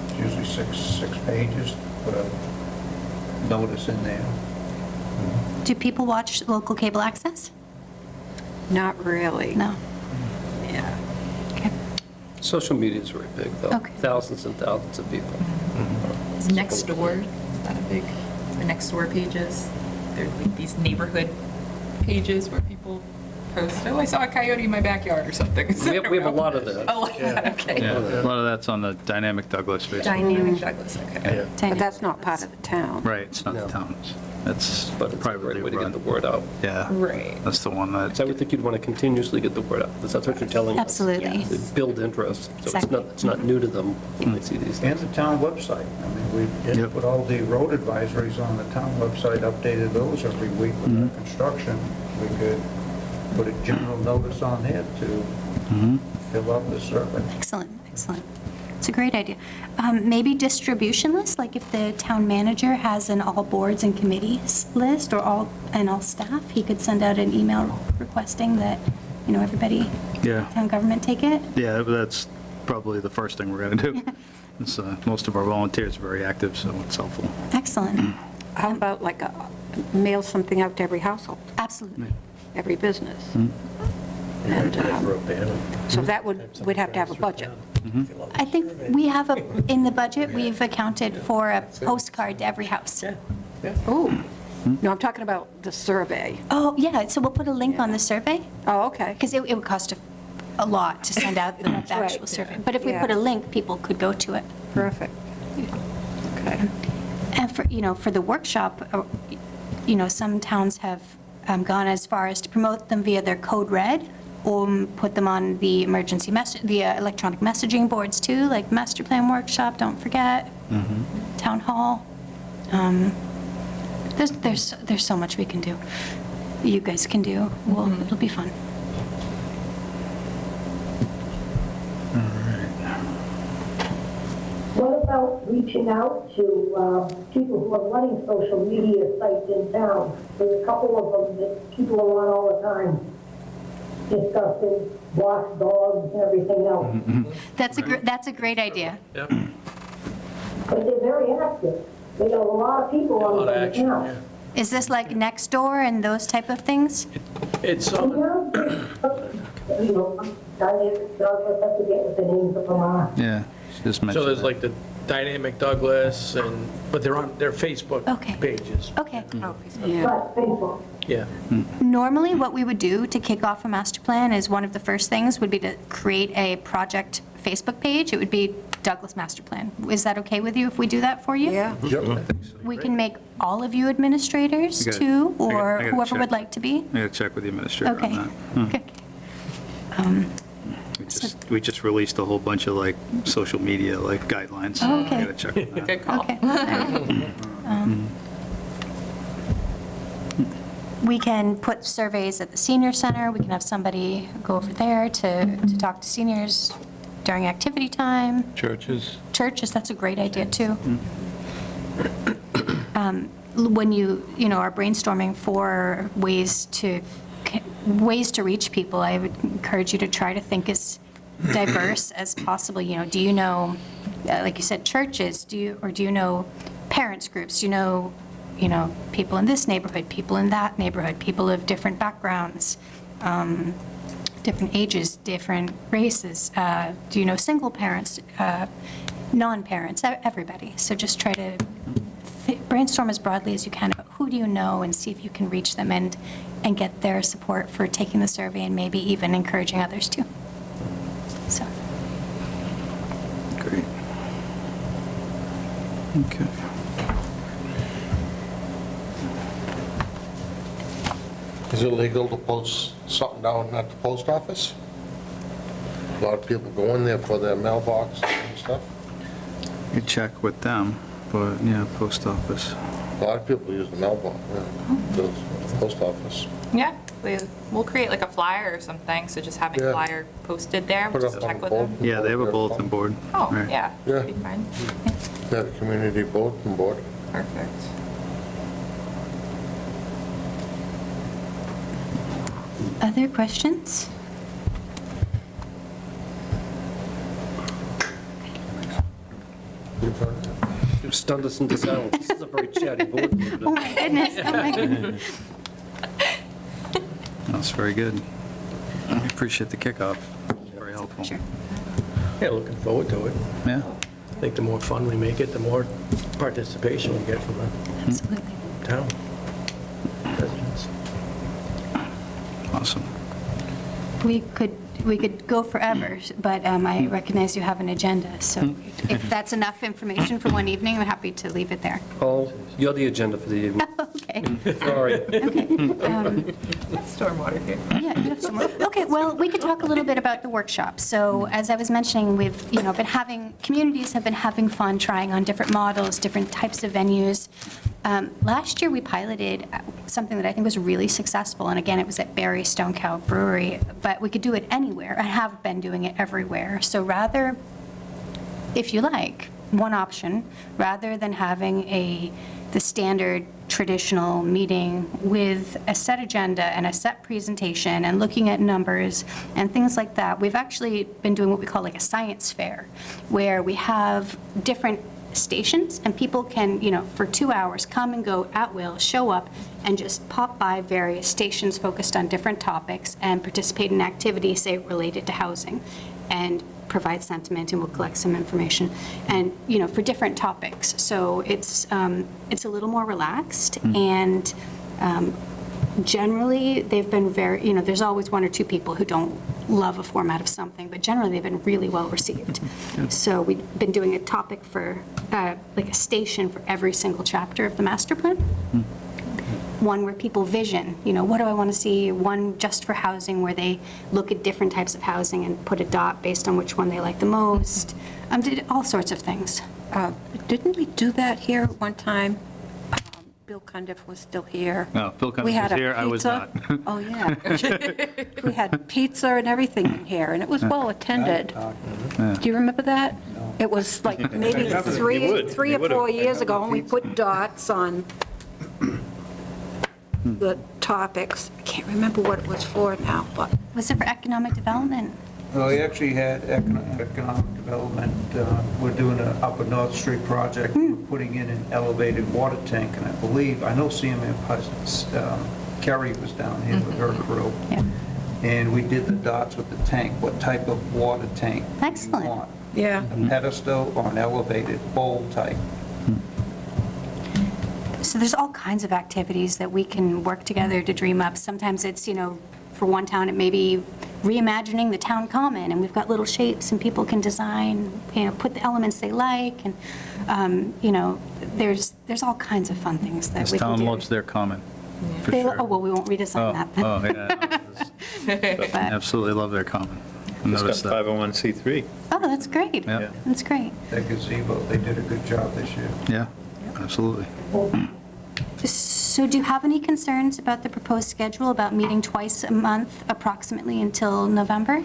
It's usually six pages, put a notice in there. Do people watch local cable access? Not really. No. Yeah. Okay. Social media is very big, though. Okay. Thousands and thousands of people. Is Nextdoor, is that a big, the Nextdoor pages? They're like these neighborhood pages where people post, oh, I saw a coyote in my backyard or something. We have a lot of that. Oh, like that, okay. Yeah, a lot of that's on the Dynamic Douglas Facebook. Dynamic Douglas, okay. But that's not part of the town. Right, it's not No. the town's. That's But it's a privately great way to get run. the word out. Yeah, Right. that's the one that, So I would think you'd want to continuously get the word out, because that's what you're telling us. Absolutely. They build interest, so Exactly. it's not new to them when they see these And things. the town website. I mean, we Yep. put all the road advisories on the town website, updated those every week with our construction. We could put a general notice on there to fill out the survey. Excellent, excellent. It's a great idea. Maybe distribution list, like if the town manager has an all boards and committees list or all staff, he could send out an email requesting that, everybody, yeah, town government take it. yeah, that's probably the first thing we're going to do. It's, most of our volunteers are very active, so it's helpful. Excellent. How about mail something out to every household, Absolutely. every business? And so that we'd have to have a budget. I think we have in the budget, we've accounted for a postcard to every house. Ooh. No, I'm talking about the survey. Oh, yeah, so we'll put a link on the survey, Oh, okay. because it would cost a lot to send out the right. actual survey. But if we Yeah. put a link, people could go to it. Perfect. Okay. And for the workshop, some towns have gone as far as to promote them via their Code Red, or put them on the the electronic messaging boards too, like Master Plan Workshop, don't forget, Town Hall. There's so much we can do. You guys can do. Well, it'll be fun. What about reaching out to people who are running social media sites in town? There's a couple of them that people are on all the time, discussing watch dogs and everything else. That's a great idea. Yep. But they're very active. They know a lot of people A on lot of the action, town. yeah. Is this like Nextdoor and those type of things? It's, You know, Dynamic Douglas, I forget what the names of them are. Yeah, just mention so there's that. like the Dynamic Douglas, but they're on their Facebook Okay. pages. Okay. Yeah. But Facebook. Yeah. Normally, what we would do to kick off a master plan is one of the first things would be to create a project Facebook page. It would be Douglas Master Plan. Is that okay with you if we do that for you? Yeah. We can make all of you administrators I gotta- too, I or gotta whoever check. would like to be. I gotta check with the administrator Okay. on that. Okay. We just released a whole bunch of social media guidelines. Oh, okay. I gotta check with that. Good call. Okay. We can put surveys at the senior center. We can have somebody go over there to talk to seniors during activity time. Churches. Churches, that's a great idea, too. When you are brainstorming for ways to reach people, I would encourage you to try to think as diverse as possible. Do you know, like you said, churches? Do you know parents groups? Do you know people in this neighborhood, people in that neighborhood, people of different backgrounds, different ages, different races? Do you know single parents, non-parents, everybody? So just try to brainstorm as broadly as you can about who do you know and see if you can reach them and get their support for taking the survey and maybe even encouraging others to. So, Great. Okay. Is it legal to post something down at the post office? A lot of people go in there for their mailbox and stuff. You check with them, but yeah, post office. A lot of people use the mailbox, the post office. Yeah, we'll create like a flyer or something, so just having a Yeah. flyer posted there, Put we'll up just on check the with them. bulletin Yeah, they have a board. bulletin board. Oh, Right. yeah, Yeah. that'd be fine. Yeah, the community bulletin board. Perfect. other questions? You've stunned us into silence. This is a very chatty board. Oh, my goodness. Oh, my goodness. That's very good. I appreciate the kickoff. Very helpful. Sure. Yeah, looking forward to it. Yeah, I think the more fun we make it, the more participation we get from the Absolutely. town residents. awesome. We could go forever, but I recognize you have an agenda, so if that's enough information for one evening, I'm happy to leave it there. Oh, you're the agenda for the evening. Okay. Sorry. Stormwater here. Yeah, you have some more. Okay, well, we could talk a little bit about the workshop. So as I was mentioning, we've, communities have been having fun trying on different models, different types of venues. Last year, we piloted something that I think was really successful, and again, it was at Barry Stone Cow Brewery, but we could do it anywhere. I have been doing it everywhere. So rather, if you like, one option, rather than having the standard traditional meeting with a set agenda and a set presentation and looking at numbers and things like that, we've actually been doing what we call like a science fair, where we have different stations and people can, for 2 hours, come and go at will, show up and just pop by various stations focused on different topics and participate in activities, say, related to housing, and provide sentiment, and we'll collect some information, and, for different topics. So it's a little more relaxed, and generally, they've been very, there's always one or two people who don't love a format of something, but generally, they've been really well received. So we've been doing a topic for, like a station for every single chapter of the master plan. One where people vision, what do I want to see? One just for housing, where they look at different types of housing and put a dot based on which one they like the most. Did all sorts of things. Didn't we do that here one time? Bill Cundiff was still here. No, Bill Cundiff We had was a here, I was pizza. not. Oh, yeah. We had pizza and everything in here, and it was well-attended. Do you remember that? It was like maybe three or 4 years ago, and we put dots on the topics. I can't remember what it was for now, but Was it for economic development? Well, we actually had economic development. We're doing an Upper North Street project, We're putting in an elevated water tank, and I know CMA, Kerry was down here with her crew. Yeah. And we did the dots with the tank, what type of water tank do you Excellent. want? yeah. A pedestal or an elevated bowl type? So there's all kinds of activities that we can work together to dream up. Sometimes it's, for one town, it may be reimagining the town common, and we've got little shapes, and people can design, put the elements they like, and, there's all kinds of fun things that This we can town do. loves their common, for They- sure. Oh, well, we won't redesign that then. Oh, yeah. But- Absolutely love their common. I It's got noticed that. 501c3. Oh, that's great. Yeah. That's great. That gazebo, they did a good job this year. Yeah, absolutely. So do you have any concerns about the proposed schedule, about meeting twice a month approximately until November?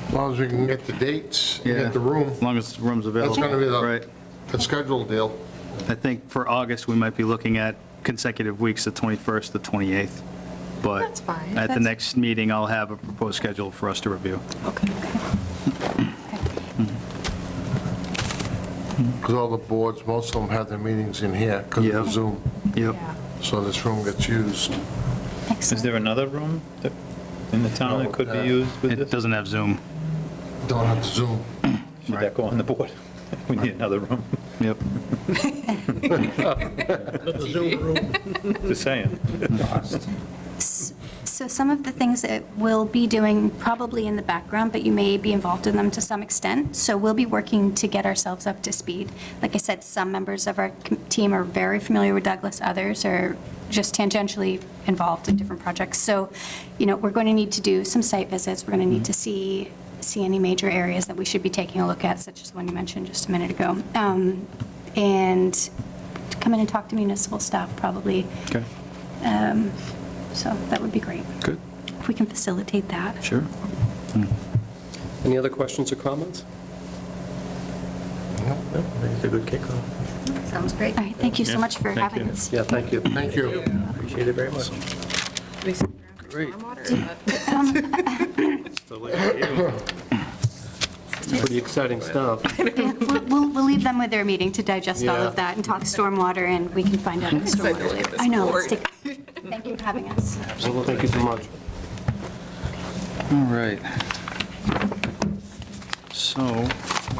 As long as we can get the dates, Yeah. get the room, As long as the room's available. that's gonna be Right. the schedule deal. I think for August, we might be looking at consecutive weeks, the 21st, the 28th. But That's fine. at the That's- next meeting, I'll have a proposed schedule for us to review. Okay. Because all the boards, most of them have their meetings in here because Yeah. of Zoom. Yep. Yeah. So this room gets used. Is Excellent. there another room in the town that could be used with It this? doesn't have Zoom. Don't have to Zoom. Should that go on the board? We need another room. Yep. Another Zoom room. Just saying. So some of the things that we'll be doing probably in the background, but you may be involved in them to some extent. So we'll be working to get ourselves up to speed. Like I said, some members of our team are very familiar with Douglas, others are just tangentially involved in different projects. So, we're going to need to do some site visits. We're going to need to see any major areas that we should be taking a look at, such as the one you mentioned just a minute ago. And to come in and talk to municipal staff probably. Okay. So that would be great. Good. If we can facilitate that. Sure. Any other questions or comments? No, I think it's a good kickoff. Sounds great. All right, thank you so Yeah, much for thank having you. us. Yeah, thank you. Thank you. Appreciate it very much. Great. Pretty exciting stuff. Yeah, We'll leave them with their meeting to digest all of that and talk stormwater, and we can find out. Stormwater later. I know. Let's take. Thank you for having us. Well, thank you so much. All right. So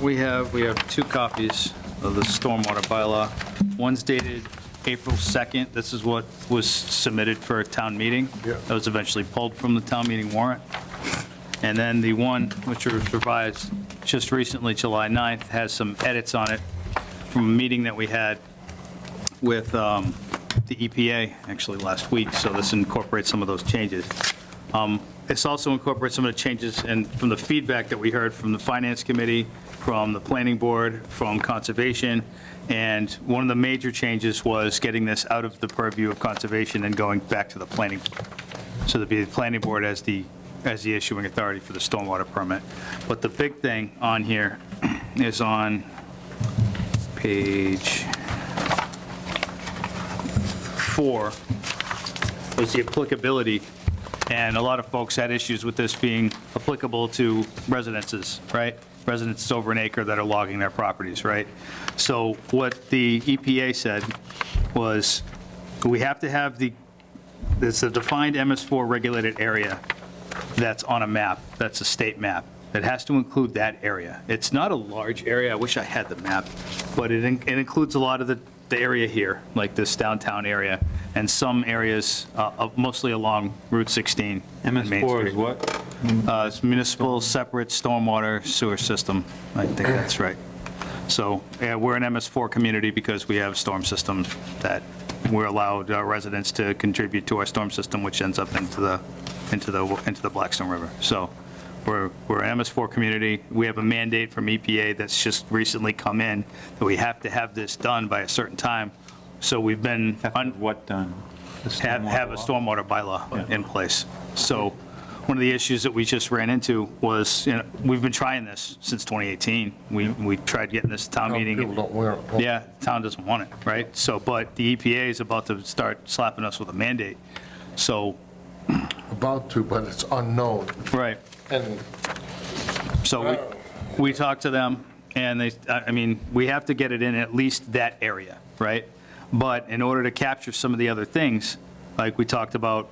we have 2 copies of the stormwater bylaw. One's dated April 2nd. This is what was submitted for a town meeting. Yeah. That was eventually pulled from the town meeting warrant. And then the one which was revised just recently, July 9th, has some edits on it from a meeting that we had with the EPA actually last week. So this incorporates some of those changes. This also incorporates some of the changes and from the feedback that we heard from the Finance Committee, from the Planning Board, from Conservation. And one of the major changes was getting this out of the purview of Conservation and going back to the Planning Board. So there'd be the Planning Board as the issuing authority for the stormwater permit. But the big thing on here is on page 4, was the applicability. And a lot of folks had issues with this being applicable to residences, right? Residents over an acre that are logging their properties, right? So what the EPA said was, we have to have there's a defined MS4 regulated area that's on a map, that's a state map. It has to include that area. It's not a large area, I wish I had the map, but it includes a lot of the area here, like this downtown area, and some areas, mostly along Route 16. and Main MS4 Street. is what? It's Municipal Separate Stormwater Sewer System, I think that's right. So, yeah, we're an MS4 community because we have storm systems that we're allowed residents to contribute to our storm system, which ends up into the Blackstone River. So we're an MS4 community. We have a mandate from EPA that's just recently come in that we have to have this done by a certain time. So we've been What done? The have a stormwater bylaw in place. So one of the issues that we just ran into was, we've been trying this since 2018. We tried getting this town meeting. People don't wear it. Well, Yeah, town doesn't want it, right? So, but the EPA is about to start slapping us with a mandate. So, About to, but it's unknown. right. And So we talked to them, and we have to get it in at least that area, right? But in order to capture some of the other things, like we talked about,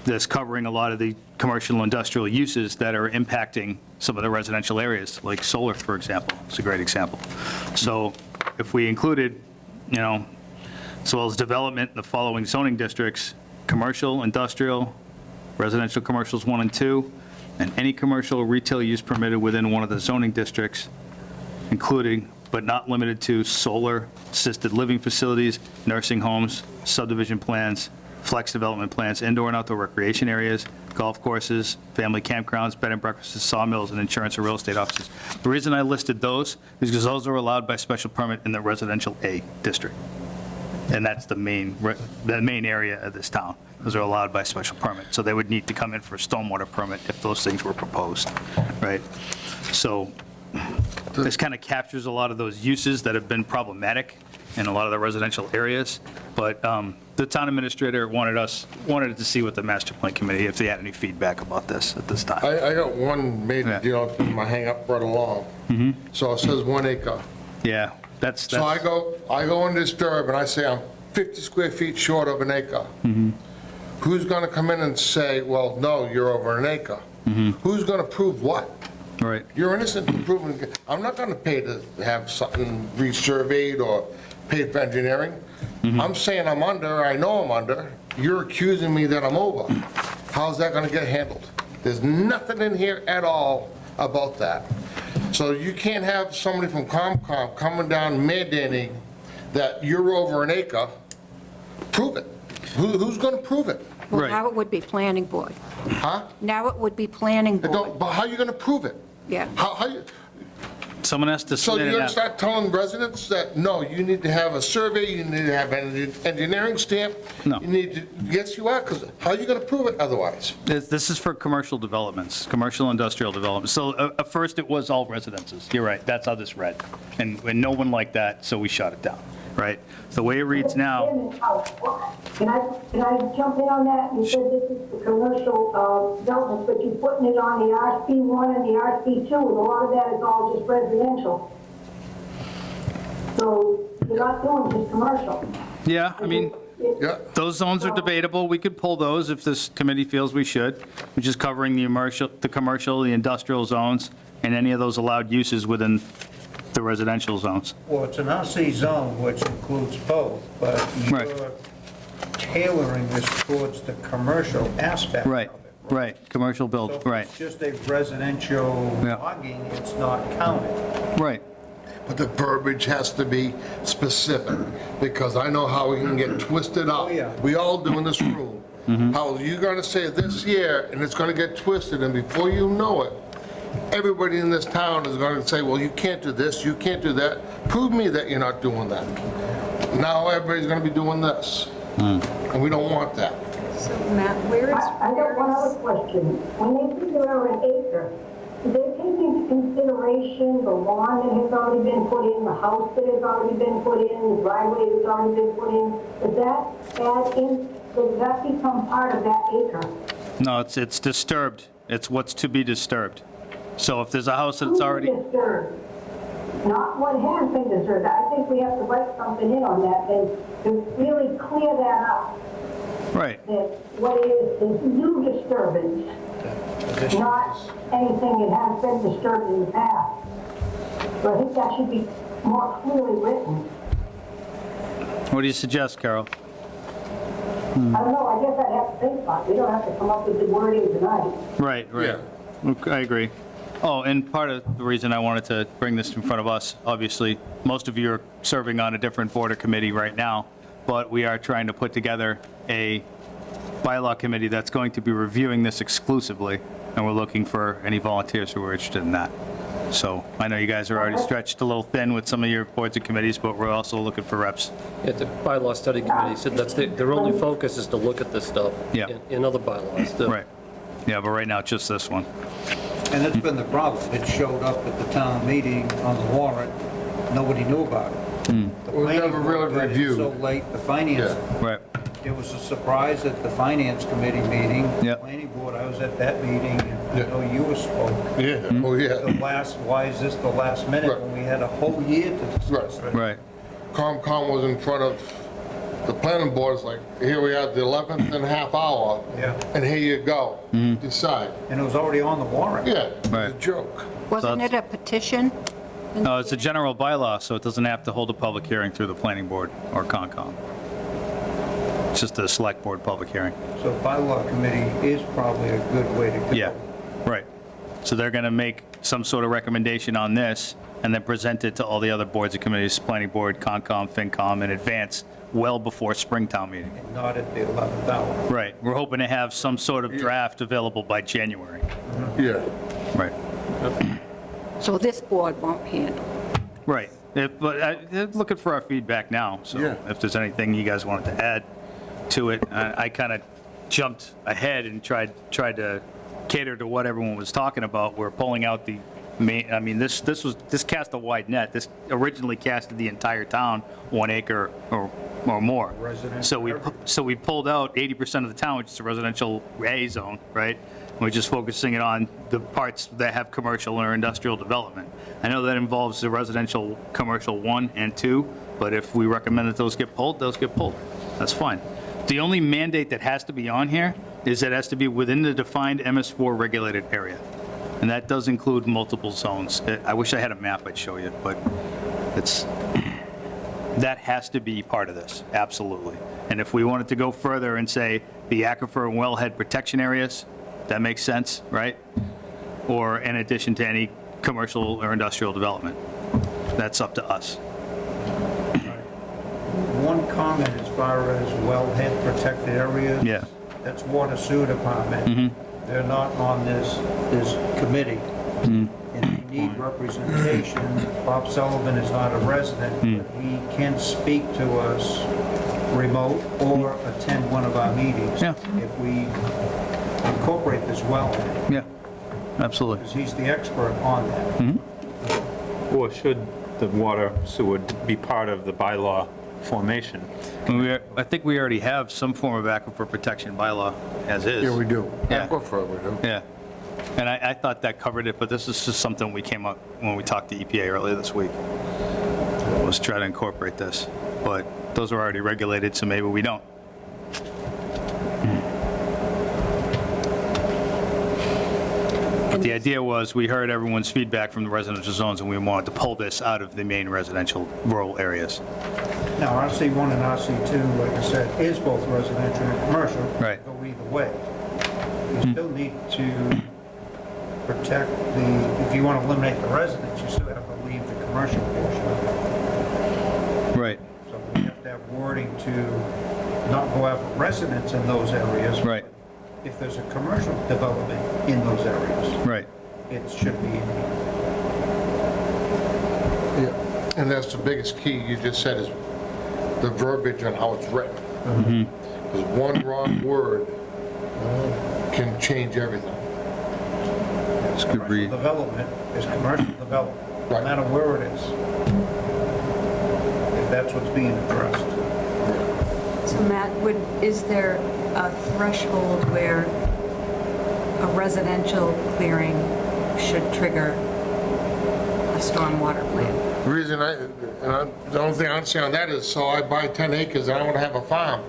this covering a lot of the commercial and industrial uses that are impacting some of the residential areas, like solar, for example, it's a great example. So if we included, as well as development in the following zoning districts: commercial, industrial, residential commercials 1 and 2, and any commercial or retail use permitted within one of the zoning districts, including but not limited to solar, assisted living facilities, nursing homes, subdivision plans, flex development plans, indoor and outdoor recreation areas, golf courses, family campgrounds, bed and breakfasts, sawmills, and insurance or real estate offices. The reason I listed those is because those are allowed by special permit in the residential A district. And that's the main area of this town. Those are allowed by special permit. So they would need to come in for a stormwater permit if those things were proposed, right? So this kind of captures a lot of those uses that have been problematic in a lot of the residential areas. But the town administrator wanted to see what the master plan committee, if they had any feedback about this at this time. I got one major deal, my hang up right along. So it says 1 acre. Yeah, that's. So I go and disturb, and I say I'm 50 square feet short of an acre. Who's going to come in and say, well, no, you're over an acre? Who's going to prove what? Right. You're innocent until proven guilty. I'm not gonna pay to have something resurveyed or paid for engineering. I'm saying I'm under, I know I'm under. You're accusing me that I'm over. How's that gonna get handled? There's nothing in here at all about that. So you can't have somebody from COMCOM coming down mandating that you're over an acre. Prove it. Who's gonna prove it? Well, Right. now it would be planning board. Huh? Now it would be planning board. But how are you gonna prove it? Yeah. How you, Someone has to so submit you're it gonna out. start telling residents that, no, you need to have a survey, you need to have an engineering stamp? No. You need to, yes, you are, because how are you gonna prove it otherwise? This is for commercial developments, commercial industrial development. So at first, it was all residences. You're right, that's how this read. And no one liked that, so we shut it down, right? The way it reads now, Can I jump in on that? You said this is the commercial development, but you're putting it on the RC1 and the RC2, and a lot of that is all just residential. So you're not doing just commercial. yeah, I mean, Yeah, those zones are debatable. We could pull those if this committee feels we should, which is covering the commercial, the industrial zones, and any of those allowed uses within the residential zones. Well, it's an RC zone, which includes both, but Right. you're tailoring this towards the commercial aspect of it. Right, right, commercial So build, if right, it's just a residential Yeah. logging, it's not counted. right. but the verbiage has to be specific, because I know how we can get twisted up. Oh, yeah. We all do in this room. How you gonna say this year, and it's gonna get twisted, and before you know it, everybody in this town is gonna say, well, you can't do this, you can't do that. Prove me that you're not doing that. Now everybody's gonna be doing this, and we don't want that. So Matt, where is, I got one other question. When they figure out an acre, do they take into consideration the lawn that has already been put in, the house that has already been put in, the driveway that's already been put in? Does that add in, does that become part of that acre? No, it's disturbed. It's what's to be disturbed. So if there's a house that's already, Who's disturbed? Not what has been disturbed. I think we have to write something in on that then to really clear that up. right, That what is new disturbance, not anything that has been disturbed in the past. So I think that should be more clearly written. what do you suggest, Carol? I don't know, I guess I'd have to think about it. We don't have to come up with the wording tonight. Right, right. Okay, I agree. Oh, and part of the reason I wanted to bring this in front of us, obviously, most of you are serving on a different board or committee right now, but we are trying to put together a bylaw committee that's going to be reviewing this exclusively, and we're looking for any volunteers who are interested in that. So I know you guys are already stretched a little thin with some of your boards and committees, but we're also looking for reps. Yeah, the bylaw study committee said that's their only focus is to look at this stuff Yeah. in other bylaws. Right. Yeah, but right now, it's just this one. And that's been the problem. It showed up at the town meeting on the warrant. Nobody knew about it. The We planning never board really got in reviewed. So late, the finance, Right. it was a surprise at the finance committee meeting. Yeah. Planning board, I was at that meeting, and I know you were spoke. Yeah, oh, The yeah. last, why is this the last minute Right. when we had a whole year to discuss it? Right. COMCOM was in front of the planning board, it's like, here we are, the 11th and a half hour, Yeah, and here you go, decide. and it was already on the warrant. Yeah, it's a Right. joke. Wasn't it a petition? No, it's a general bylaw, so it doesn't have to hold a public hearing through the planning board or Concom. It's just a select board public hearing. So bylaw committee is probably a good way to go. Yeah, right. So they're going to make some sort of recommendation on this and then present it to all the other boards and committees, planning board, Concom, FinCom, in advance, well before Springtown meeting. Not at the 11th hour. Right. We're hoping to have some sort of draft available by January. Yeah. Right. So this board won't handle. Right. But they're looking for our feedback now, so Yeah. if there's anything you guys wanted to add to it, I kind of jumped ahead and tried to cater to what everyone was talking about. We're pulling out the main, I mean, this cast a wide net. This originally casted the entire town 1 acre or more. Residential. So we pulled out 80% of the town, which is a residential A zone, right? We're just focusing it on the parts that have commercial or industrial development. I know that involves the residential, commercial 1 and 2, but if we recommend that those get pulled, those get pulled. That's fine. The only mandate that has to be on here is that it has to be within the defined MS4 regulated area. And that does include multiple zones. I wish I had a map I'd show you, but that has to be part of this, absolutely. And if we wanted to go further and say the aquifer and wellhead protection areas, that makes sense, right? Or in addition to any commercial or industrial development, that's up to us. One comment as far as wellhead protected areas. Yeah. That's Water Sewer Department. They're not on this committee. And they need representation. Bob Sullivan is not a resident, but he can speak to us remote or attend one of our meetings. Yeah. If we incorporate this wellhead, Yeah, absolutely. because he's the expert on that. Or should the water sewer be part of the bylaw formation? I think we already have some form of aquifer protection bylaw as is. Yeah, we do. Yeah. Aquifer, we do. Yeah. And I thought that covered it, but this is just something we came up when we talked to EPA earlier this week. Was try to incorporate this, but those are already regulated, so maybe we don't. But the idea was, we heard everyone's feedback from the residential zones, and we wanted to pull this out of the main residential rural areas. Now, RC1 and RC2, like I said, is both residential and commercial. Right. Go either way. You still need to protect the, if you want to eliminate the residents, you still have to leave the commercial portion of it. Right. So we have to have wording to not go after residents in those areas. Right. If there's a commercial development in those areas, Right. it should be in here. Yeah. And that's the biggest key you just said is the verbiage on how it's written. Because one wrong word can change everything. It's good read. Commercial development is commercial development, no Right. matter where it is. If that's what's being addressed. So Matt, is there a threshold where a residential clearing should trigger a stormwater plan? The reason the only thing I understand on that is, so I buy 10 acres and I want to have a farm.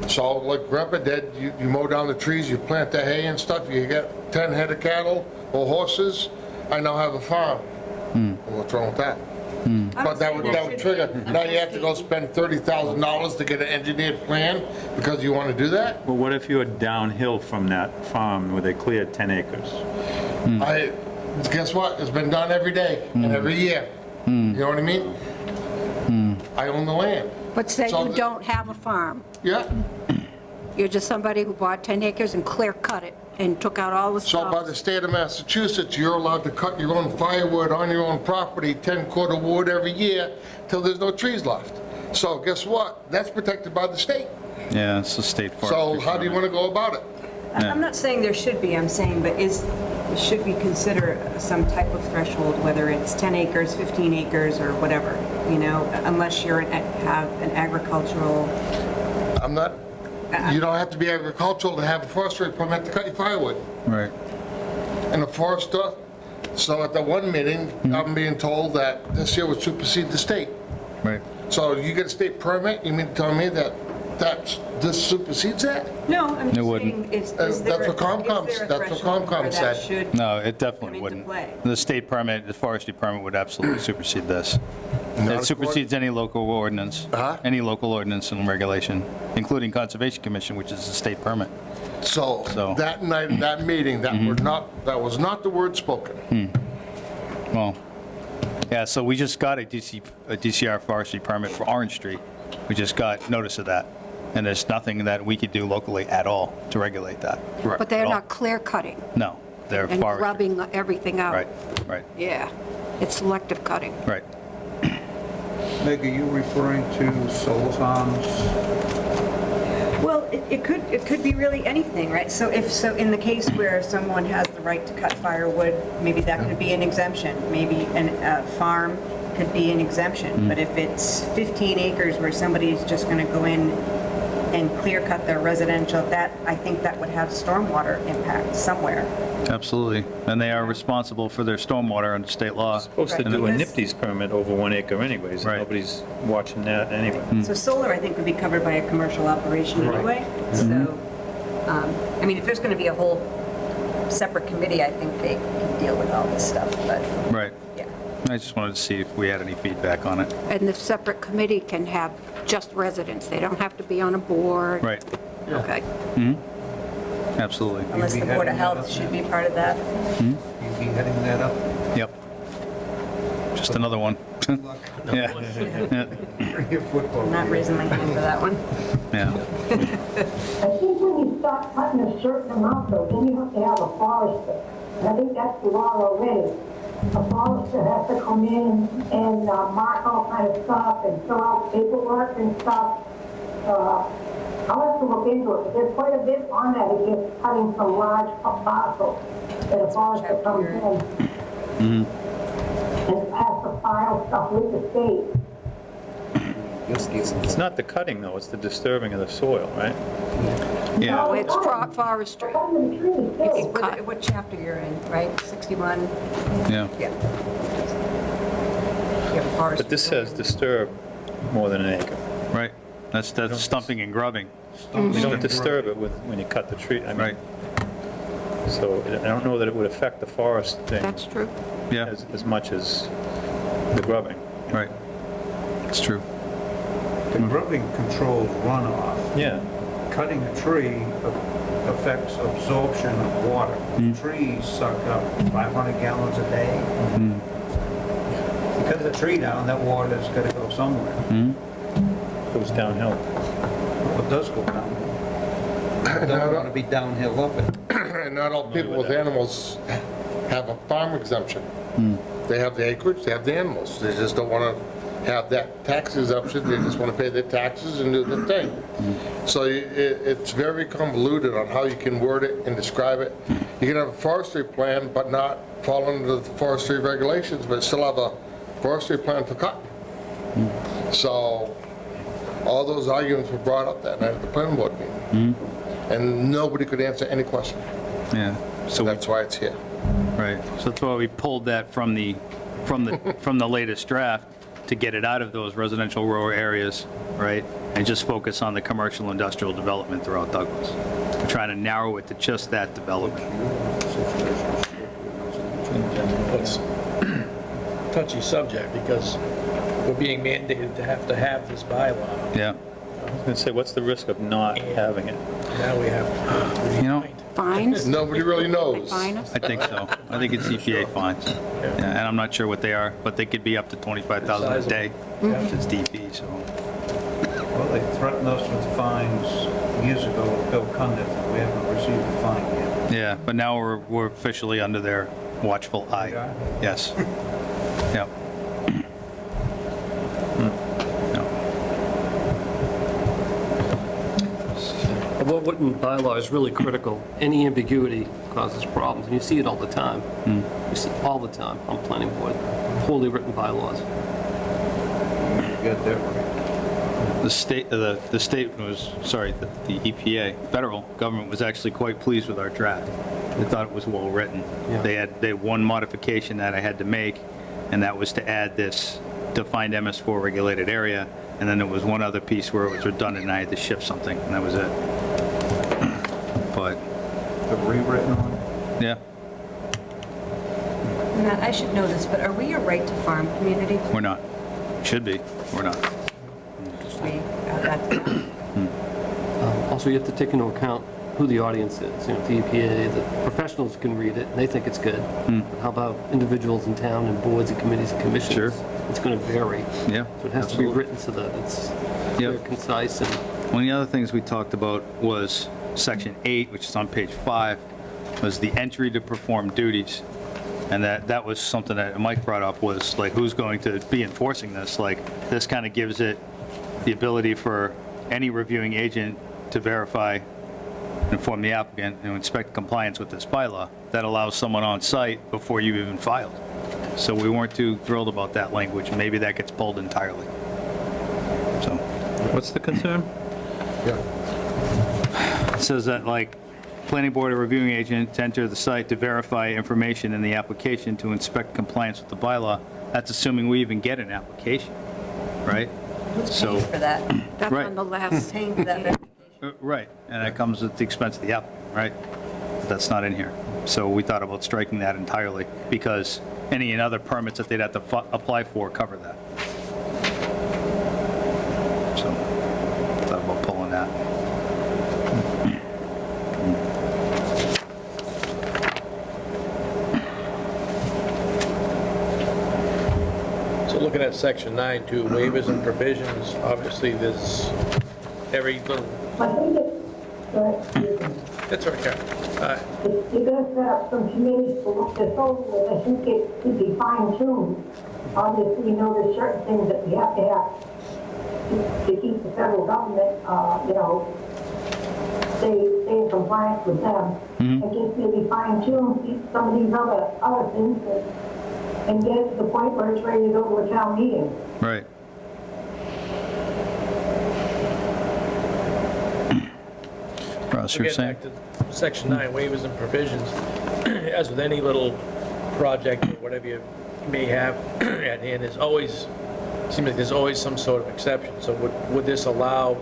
So like Grandpa did, you mow down the trees, you plant the hay and stuff, you get 10 head of cattle or horses, I now have a farm. What's wrong with that? But that would trigger, now you have to go spend $30,000 to get an engineered plan because you want to do that? Well, what if you're downhill from that farm where they cleared 10 acres? Guess what? It's been done every day and every year. You know what I mean? I own the land. But say So you the- don't have a farm. Yeah. You're just somebody who bought 10 acres and clear cut it and took out all the So by the stuff. state of Massachusetts, you're allowed to cut your own firewood on your own property, 10 cord of wood every year, till there's no trees left. So guess what? That's protected by the state. Yeah, it's a state forest. So how do you want to go about it? I'm not saying there should be, I'm saying, but should we consider some type of threshold, whether it's 10 acres, 15 acres, or whatever, unless have an agricultural, I'm not, you don't have to be agricultural to have a forestry permit to cut your firewood. Right. And a forester, so at the one meeting, I'm being told that this year would supersede the state. Right. So you get a state permit, you mean to tell me that this supersedes that? no, I'm It just wouldn't. saying, is That's there what Comcom- is there a that's what threshold Comcom where said. that should No, it come definitely into wouldn't. play? The state permit, the forestry permit would absolutely supersede this. Not It supersedes any local ordinance, Huh? any local ordinance and regulation, including Conservation Commission, which is a state permit. So So- that night, that meeting, that was not the word spoken. Well, yeah, so we just got a DCR forestry permit for Orange Street. We just got notice of that. And there's nothing that we could do locally at all to regulate that. But they're At all. not clear cutting No, they're and forestry. grubbing everything out. Right. Yeah, it's selective cutting. Right. Meg, are you referring to solar farms? Well, it could be really anything, right? So in the case where someone has the right to cut firewood, maybe that could be an exemption. Maybe a farm could be an exemption. But if it's 15 acres where somebody's just going to go in and clear cut their residential, I think that would have stormwater impact somewhere. Absolutely. And they are responsible for their stormwater under state law. Supposed to Right. do a Because- NIPD's permit over 1 acre anyways, and Right. nobody's watching that anyway. So solar, I think, would be covered by a commercial operation anyway. So, I mean, if there's going to be a whole separate committee, I think they can deal with all this stuff, but, Right. yeah. I just wanted to see if we had any feedback on it. And the separate committee can have just residents, they don't have to be on a board? Right, Okay. absolutely. Unless the Board of Health should be part of that. You'd be heading that up? Yep. Just another one. Yeah, yeah, Bring your football. I'm not raising my hand for that one. yeah. I think when you start cutting a certain amount though, then you have to have a forester. And I think that's the law already. A forester has to come in and mark all kind of stuff and fill out paperwork and stuff. I'll have to look into it, but there's quite a bit on that against cutting some large parcels that a forester comes in. And has to file stuff with the state. It's not the cutting, though, it's the disturbing of the soil, right? Yeah, Oh, it's forestry. Cutting the trees too. What chapter you're in, right? 61? yeah. Yeah. You have a forest. But this says disturb more than an acre. Right. That's stumping and grubbing. You don't disturb it when you cut the tree, I mean, Right. so I don't know that it would affect the forest thing That's true. Yeah, as much as the grubbing. right. It's true. The grubbing controls runoff. Yeah. Cutting a tree affects absorption of water. Trees suck up 500 gallons a day. You cut the tree down, that water's got to go somewhere. Goes downhill. It does go down. It doesn't want to be downhill up it. And not all people with animals have a farm exemption. They have the acreage, they have the animals. They just don't want to have that tax exemption, they just want to pay their taxes and do the thing. So it's very convoluted on how you can word it and describe it. You can have a forestry plan, but not fall under the forestry regulations, but still have a forestry plan for cotton. So all those arguments were brought up that night at the planning board meeting. And nobody could answer any question. Yeah. So that's why it's here. Right. So that's why we pulled that from the latest draft to get it out of those residential rural areas, right? And just focus on the commercial industrial development throughout Douglas. We're trying to narrow it to just that development. It's a touchy subject because we're being mandated to have this bylaw. Yeah. I was going to say, what's the risk of not having it? Now we have to You know, Fines? Nobody really knows. Fine us? I think so. I think it's EPA fines. Yeah, and I'm not sure what they are, but they could be up to $25,000 a day. It's DP, so. Well, they threatened us with fines years ago with Bill Cundiff, and we haven't received a fine yet. Yeah, but now we're officially under their watchful eye. We are? Yes. Yep. The written bylaw is really critical. Any ambiguity causes problems, and you see it all the time. You see it all the time on planning board, poorly written bylaws. You got that right. The state was, sorry, the EPA, federal government was actually quite pleased with our draft. They thought it was well-written. Yeah. They had one modification that I had to make, and that was to add this defined MS4 regulated area, and then there was one other piece where it was redundant, and I had to shift something, and that was it. But, The rewritten one? yeah, Matt, I should know this, but are we a right to farm community? we're not. Should be, we're not. We add that to that. Also, you have to take into account who the audience is. You know, the EPA, the professionals can read it, and they think it's good. But how about individuals in town and boards and committees and commissions? Sure. It's going to vary. Yeah. So it has to be written so that it's clear, concise, and One of the other things we talked about was Section 8, which is on page 5, was the entry to perform duties. And that was something that Mike brought up, was like, who's going to be enforcing this? Like, this kind of gives it the ability for any reviewing agent to verify, inform the applicant, and inspect compliance with this bylaw. That allows someone on site before you even filed. So we weren't too thrilled about that language. Maybe that gets pulled entirely. So. What's the concern? Yeah. It says that, like, planning board or reviewing agent to enter the site to verify information in the application to inspect compliance with the bylaw. That's assuming we even get an application, right? Who's So, paying for that? That's Right. on the Who's last, paying for that? right, and that comes at the expense of the applicant, right? That's not in here. So we thought about striking that entirely, because any and other permits that they'd have to apply for cover that. So, thought about pulling that. So looking at section 9 too, waivers and provisions, obviously there's every little, I think that's okay. you're gonna set up some committees to look this over, I think it should be fine tuned. Obviously, you know, there's certain things that we have to have to keep the federal government, you know, stay in compliance with them. I guess maybe fine tune some of these other things and get it to the point where it's ready to go to a town meeting. Right. Ross, you're Getting saying? back to section 9, waivers and provisions, as with any little project or whatever you may have at hand, there's always, seems like there's always some sort of exception. So would this allow,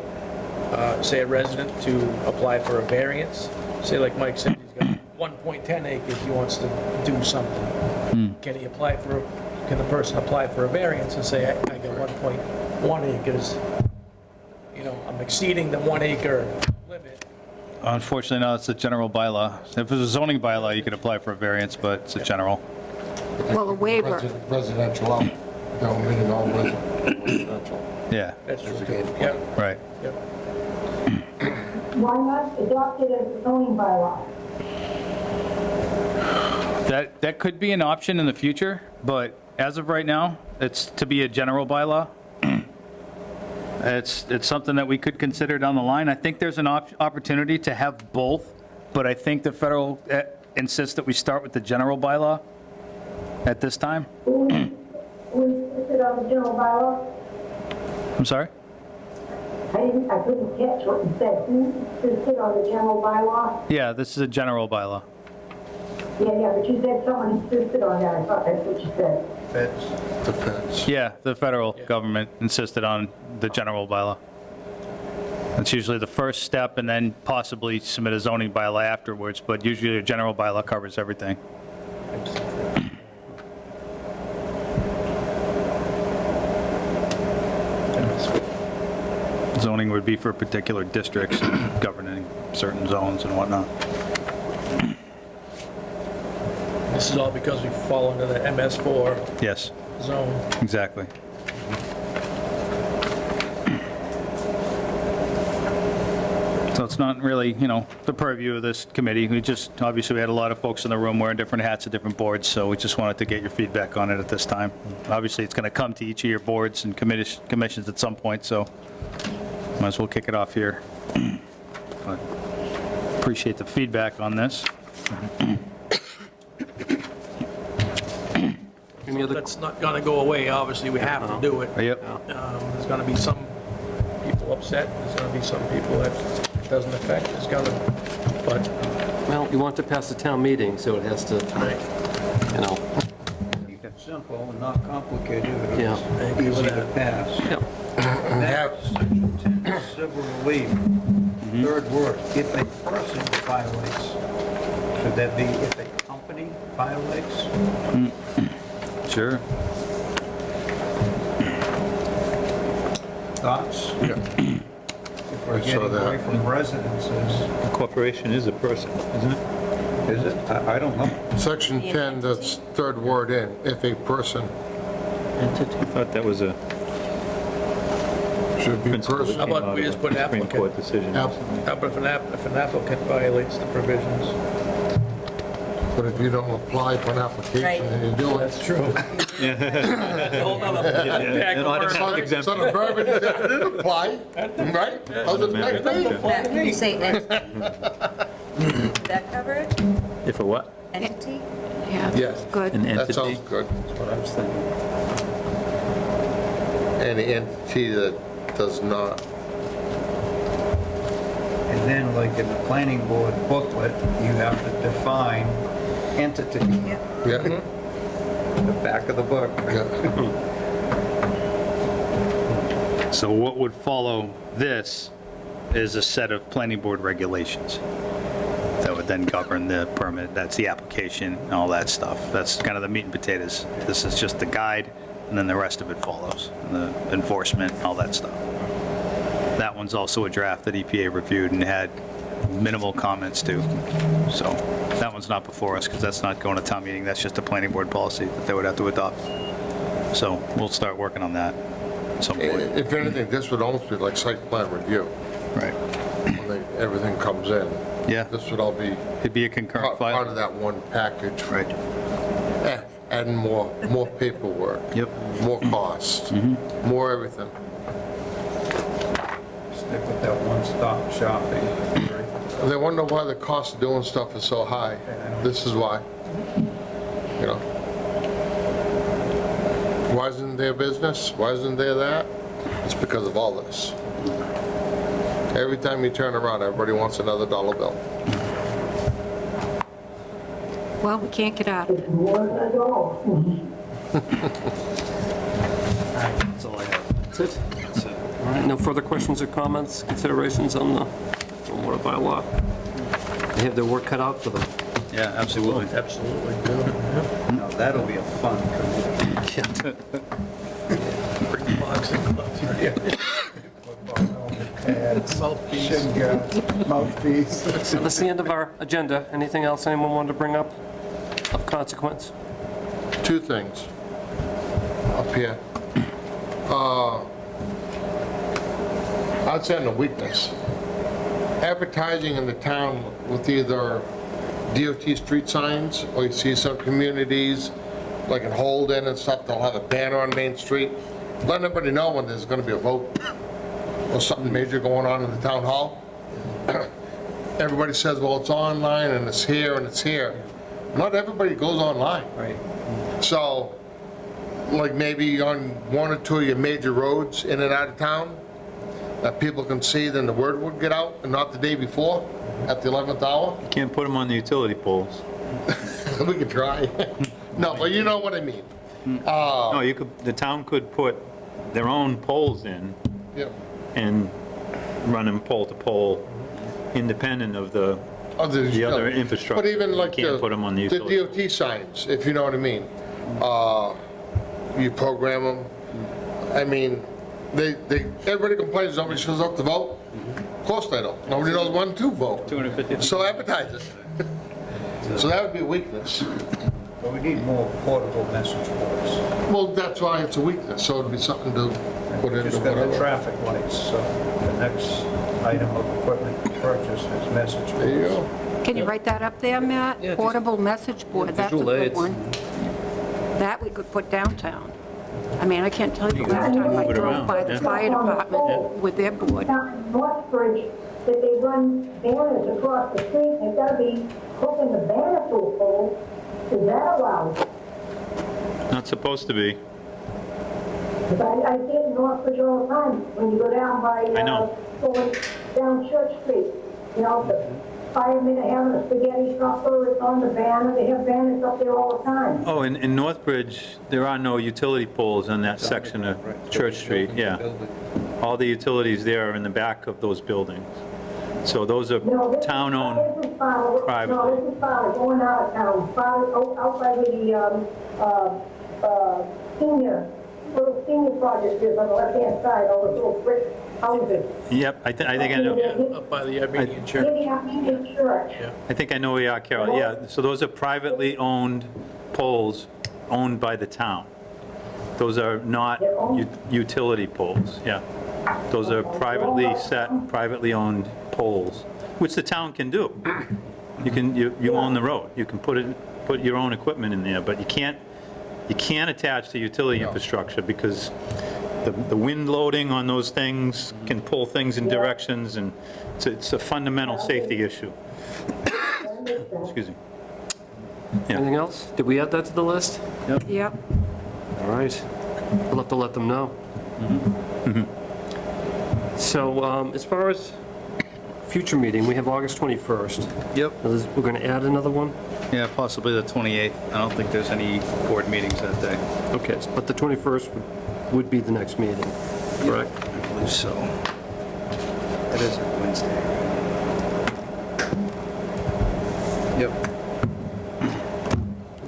say, a resident to apply for a variance? Say like Mike said, he's got 1.10 acres, he wants to do something. Can the person apply for a variance and say, I got 1.1 acres, you know, I'm exceeding the 1 acre limit? Unfortunately, no, it's a general bylaw. If it was a zoning bylaw, you could apply for a variance, but it's a general. Well, a waiver. Residential, out. No, meaning all residential. Yeah, That's true, too. Yeah, right. yeah. Why not adopt it as a zoning bylaw? That could be an option in the future, but as of right now, it's to be a general bylaw. It's something that we could consider down the line. I think there's an opportunity to have both, but I think the federal insists that we start with the general bylaw at this time. Who insisted on the general bylaw? I'm sorry? I couldn't catch what you said. Who insisted on the general bylaw? Yeah, this is a general bylaw. Yeah, but you said someone insisted on that. I thought that's what you said. Feds. The feds. Yeah, the federal government insisted on the general bylaw. It's usually the first step, and then possibly submit a zoning bylaw afterwards, but usually a general bylaw covers everything. Zoning would be for particular districts, governing certain zones and whatnot. This is all because we fall under the MS4 Yes, zone. exactly. So it's not really, the purview of this committee. Obviously, we had a lot of folks in the room wearing different hats at different boards, so we just wanted to get your feedback on it at this time. Obviously, it's going to come to each of your boards and commissions at some point, so might as well kick it off here. But appreciate the feedback on this. Any other? That's not going to go away, obviously, we have to do it. Yep. There's going to be some people upset, there's going to be some people that it doesn't affect, there's going to, but, Well, you want to pass a town meeting, so it has to, you know, Keep it simple and not complicated. Yeah. It's easy to pass. yeah. Next, section 10, civil relief. Third word, if a person violates, should that be if a company violates? Sure. Thoughts? Yeah. If we're I saw getting that. away from residences, A corporation is a person, isn't it? is it? I don't know. Section 10, that's third word in, if a person, Entity. I thought that was a should be principle that person. How came about out we of just a put Supreme applicant? Court decision. App- How about if an applicant violates the provisions? But if you don't apply for an application Right. and you do it, That's true. That's a whole nother bag of worms. so the verbiage is that it didn't apply, right? Doesn't affect me. Matt, can you say entity? Did that cover it? If a what? Entity? Yeah, Yes. good. An That entity? sounds good. That's what I was thinking. Any entity that does not, And then, like in the planning board booklet, you have to define entity. Yeah. yeah, The back of the book. yeah. So what would follow this is a set of planning board regulations. that would then govern the permit. That's the application and all that stuff. That's kind of the meat and potatoes. This is just the guide, and then the rest of it follows, and the enforcement, all that stuff. That one's also a draft that EPA reviewed and had minimal comments to. So that one's not before us because that's not going to town meeting. That's just a planning board policy that they would have to adopt. So we'll start working on that at some point. If anything, this would almost be like site plan review, Right. when everything comes in. Yeah. This would all be It'd be a concurrent part file. of that one package. Right. Adding more paperwork. Yep. More costs, more everything. Stick with that one-stop shopping. They wonder why the cost of doing stuff is so high. This is why. You know? Why isn't there business? Why isn't there that? It's because of all this. Every time you turn around, everybody wants another dollar bill. Well, we can't get out of it. Wasn't all. That's all I have. That's it? That's it. All right, no further questions or comments, considerations on the stormwater bylaw? They have their work cut out for them. Yeah, absolutely. Absolutely. Now, that'll be a fun committee. Bring the boxing gloves here. Mouthpiece. So that's the end of our agenda. Anything else anyone wanted to bring up of consequence? Two things up here. I'd say on the weakness. Advertising in the town with either DOT street signs, or you see some communities, like in Holden and stuff, they'll have a banner on Main Street, letting everybody know when there's gonna be a vote or something major going on in the town hall. Everybody says, well, it's online and it's here and it's here. Not everybody goes online. Right. So, like maybe on one or two of your major roads in and out of town, that people can see, then the word would get out, and not the day before, at the 11th hour. Can't put them on the utility poles. We could try. No, but you know what I mean. No, you could, the town could put their own poles in Yep. and run them pole to pole, independent of the other infrastructure. But even like You can't put them on the the utility. DOT signs, if you know what I mean. You program them. I mean, everybody complains nobody shows up to vote. Of course they don't. Nobody knows when to vote. 250. So advertise it. So that would be a weakness. But we need more portable message boards. Well, that's why it's a weakness, so it'd be something to put into Just got the whatever. traffic lights, so the next item of equipment to purchase is message boards. There you go. Can you write that up there, Matt? Yeah, just- Portable message board, that's a visual good aids. one. That we could put downtown. I mean, I can't tell you the last time I move it drove around, by the yeah. fire department with their board. Down in Northbridge, that they run banners across the street, they've got to be hooking the banner to a pole. Is that allowed? Not supposed to be. Because I see it in Northbridge all the time, when you go down by, I know. going down Church Street. You know, the firemen are having a spaghetti supper, it's on the banner, they have banners up there all the time. Oh, in Northbridge, there are no utility poles on that section of Church Street, yeah. All the utilities there are in the back of those buildings. So those are No, this is- town-owned. This is Fowler. privately. No, this is Fowler, going out of town, Fowler, out by the, little senior project is on the left-hand side, all the little brick houses. Yep, I think I know, Up by the Armenian church. Maybe up in the church. I think I know where you are, Carol, yeah. So those are privately owned poles owned by the town. Those are not utility poles, yeah. Those are privately set, privately owned poles, which the town can do. You own the road, you can put your own equipment in there, but you can't attach the utility infrastructure because the wind loading on those things can pull things in directions, and it's a fundamental safety issue. Excuse me. Anything else? Did we add that to the list? Yep. All right. We'll have to let them know. So as far as future meeting, we have August 21st. Yep. We're going to add another one? Yeah, possibly the 28th. I don't think there's any board meetings that day. Okay, but the 21st would be the next meeting, correct? I believe so. It is Wednesday. Yep.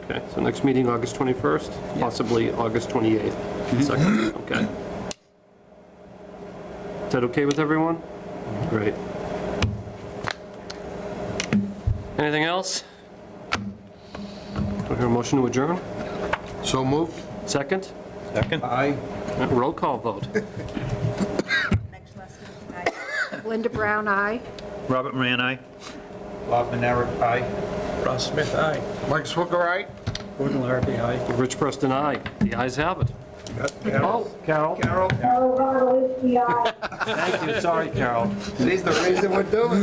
Okay, so next meeting, August 21st, possibly August 28th. Second, okay. Is that okay with everyone? Great. Anything else? Do I hear a motion to adjourn? So moved? Second? Second? Aye. Roll call vote. Next lesson. Linda Brown, aye. Robert Moran, aye. Bob Manerick, aye. Ross Smith, aye. Mike Swicker, aye? Gordon Larrabee, aye. Rich Preston, aye. The ayes have it. Oh, Carol. Carol, Carol Rodowitz, aye. Thank you, sorry, Carol. she's the reason we're doing